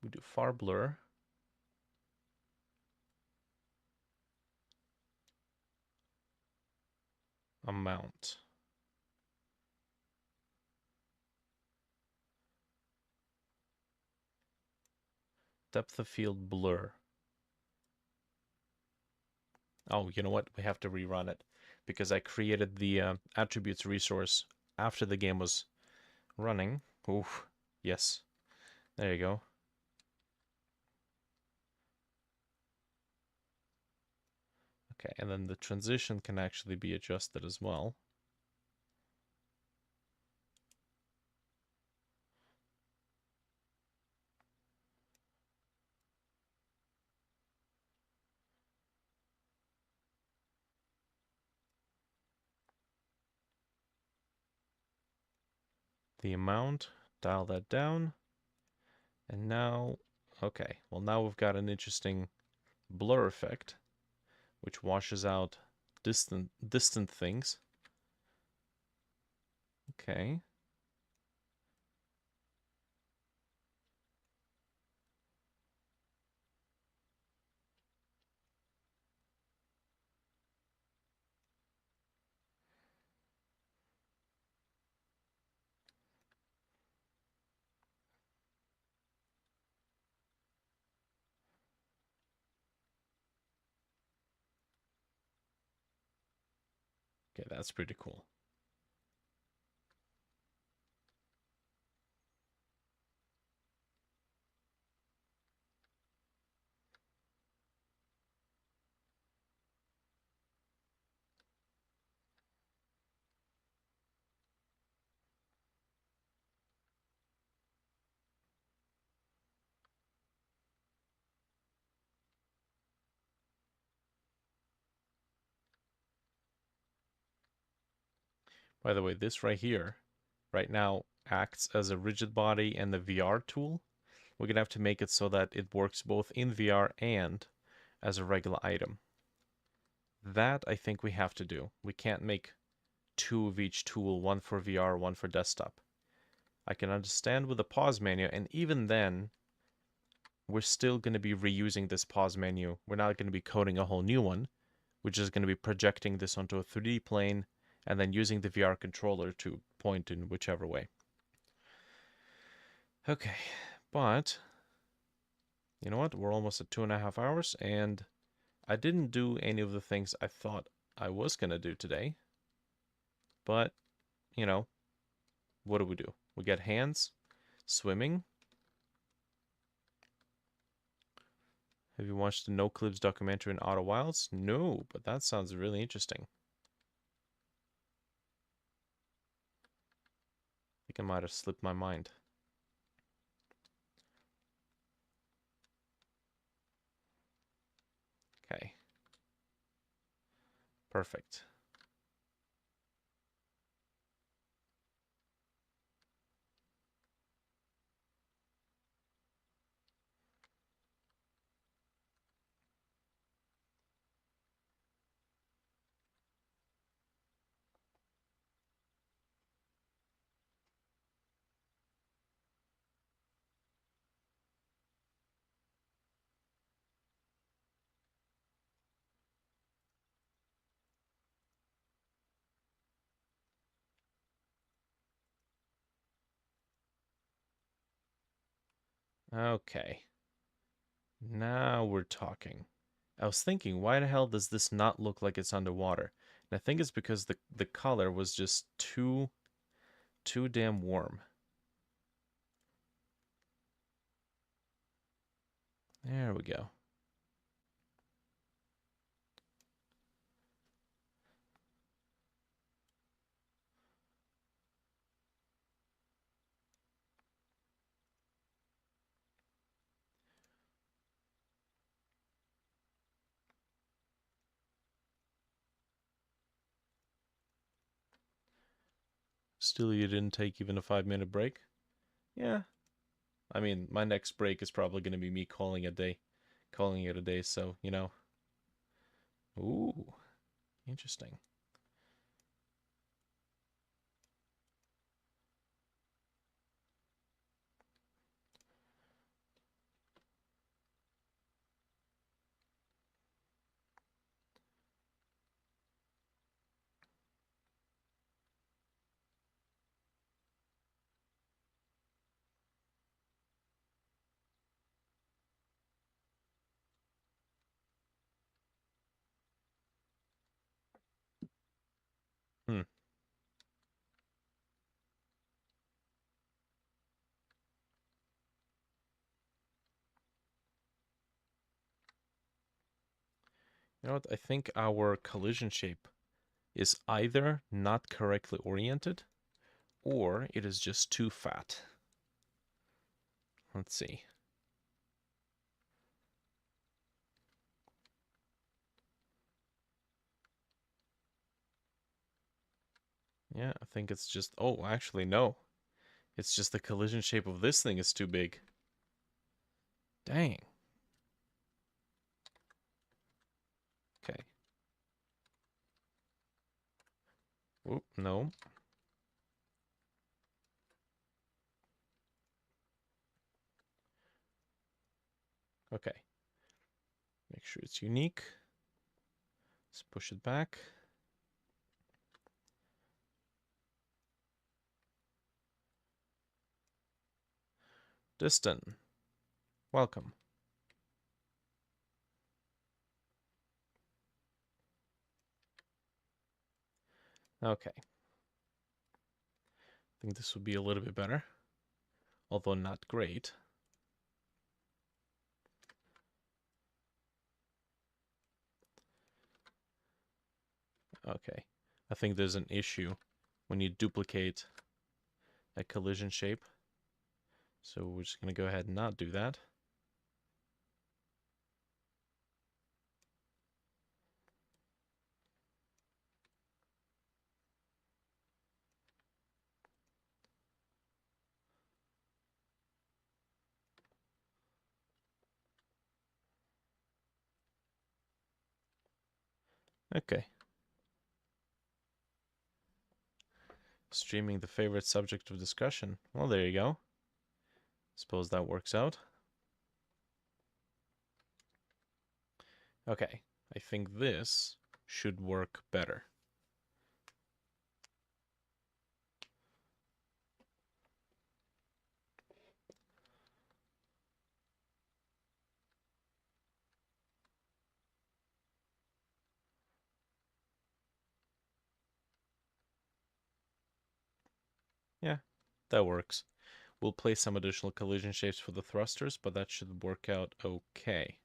We do far blur. Amount. Depth of field blur. Oh, you know what? We have to rerun it because I created the attributes resource after the game was running. Oof. Yes. There you go. Okay, and then the transition can actually be adjusted as well. The amount, dial that down. And now, okay, well now we've got an interesting blur effect, which washes out distant things. Okay. Okay, that's pretty cool. By the way, this right here, right now, acts as a rigid body and the VR tool. We're going to have to make it so that it works both in VR and as a regular item. That I think we have to do. We can't make two of each tool, one for VR, one for desktop. I can understand with the pause menu, and even then, we're still going to be reusing this pause menu. We're not going to be coding a whole new one. We're just going to be projecting this onto a 3D plane and then using the VR controller to point in whichever way. Okay, but you know what? We're almost at 2.5 hours, and I didn't do any of the things I thought I was going to do today. But, you know, what do? We get hands, swimming. Have you watched the No Clips documentary in Outer Wilds? No, but that sounds really interesting. I think I might have slipped my mind. Okay. Perfect. Okay. Now we're talking. I was thinking, why the hell does this not look like it's underwater? And I think it's because the color was just too damn warm. There we go. Still, you didn't take even a 5-minute break? Yeah. I mean, my next break is probably going to be me calling it a day, so, you know. Ooh, interesting. Hmm. You know what? I think our collision shape is either not correctly oriented or it is just too fat. Let's see. Yeah, I think it's just... Oh, actually, no. It's just the collision shape of this thing is too big. Dang. Okay. Oop, no. Okay. Make sure it's unique. Let's push it back. Distant. Welcome. Okay. I think this would be a little bit better. Although not great. Okay. I think there's an issue when you duplicate a collision shape. So we're just going to go ahead and not do that. Okay. Streaming the favorite subject of discussion. Well, there you go. Suppose that works out. Okay, I think this should work better. Yeah, that works. We'll place some additional collision shapes for the thrusters, but that should work out okay.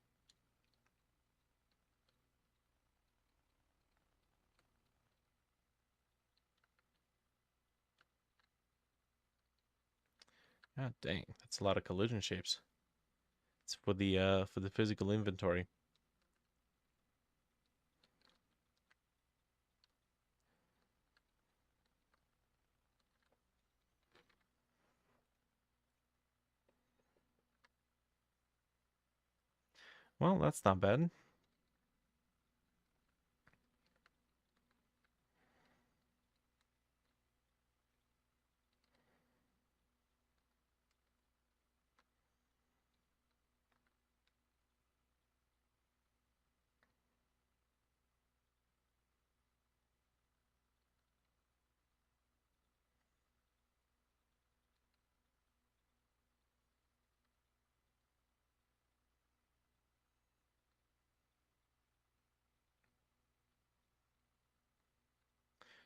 God dang, that's a lot of collision shapes. It's for the physical inventory. Well, that's not bad.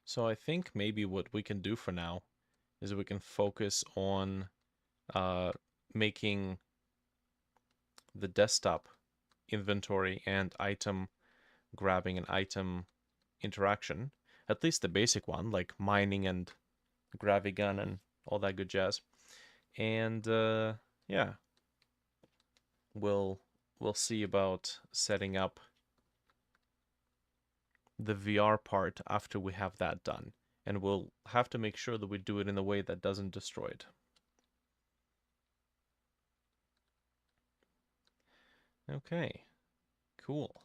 So I think maybe what we can do for now is we can focus on uh, making the desktop inventory and item grabbing an item interaction, at least the basic one, like mining and gravigun and all that good jazz. And yeah, we'll see about setting up the VR part after we have that done. And we'll have to make sure that we do it in a way that doesn't destroy it. Okay, cool.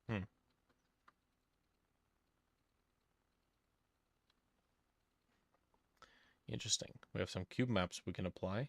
Hmm. Interesting. We have some cube maps we can apply.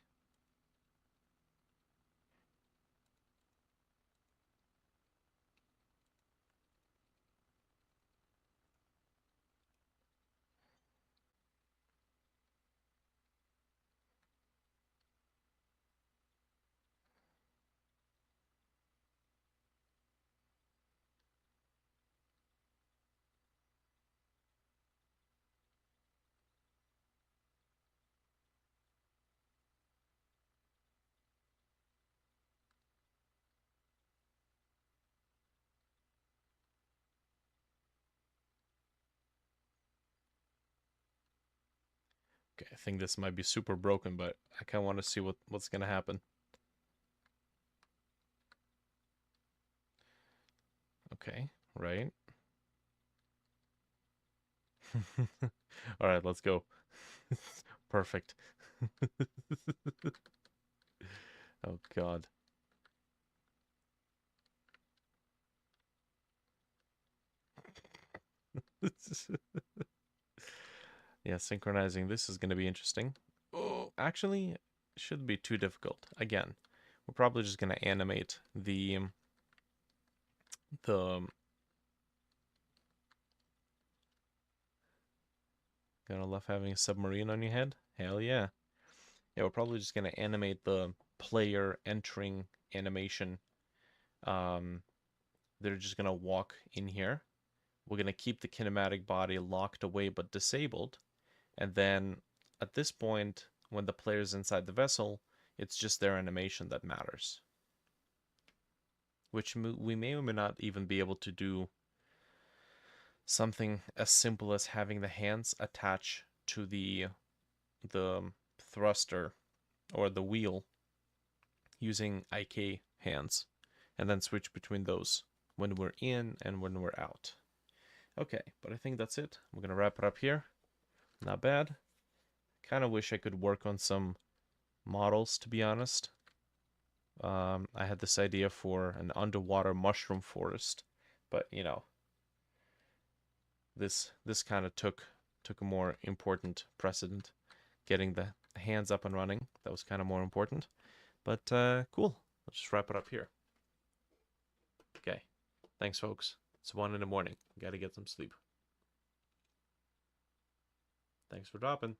Okay, I think this might be super broken, but I kind of want to see what's gonna happen. Okay, right. All right, let's go. Perfect. Oh God. Yeah, synchronizing this is going to be interesting. Oh, actually, it shouldn't be too difficult. Again, we're probably just going to animate the Gonna love having a submarine on your head? Hell yeah. Yeah, we're probably just gonna animate the player entering animation. They're just gonna walk in here. We're gonna keep the kinematic body locked away but disabled. And then at this point, when the player's inside the vessel, it's just their animation that matters. Which we may or may not even be able to do something as simple as having the hands attach to the thruster or the wheel using IK hands, and then switch between those when we're in and when we're out. Okay, but I think that's it. We're gonna wrap it up here. Not bad. Kind of wish I could work on some models, to be honest. I had this idea for an underwater mushroom forest, but you know, this kind of took a more important precedent. Getting the hands up and running, that was kind of more important. But cool. Let's just wrap it up here. Okay. Thanks, folks. It's 1 in the morning. Got to get some sleep. Thanks for dropping.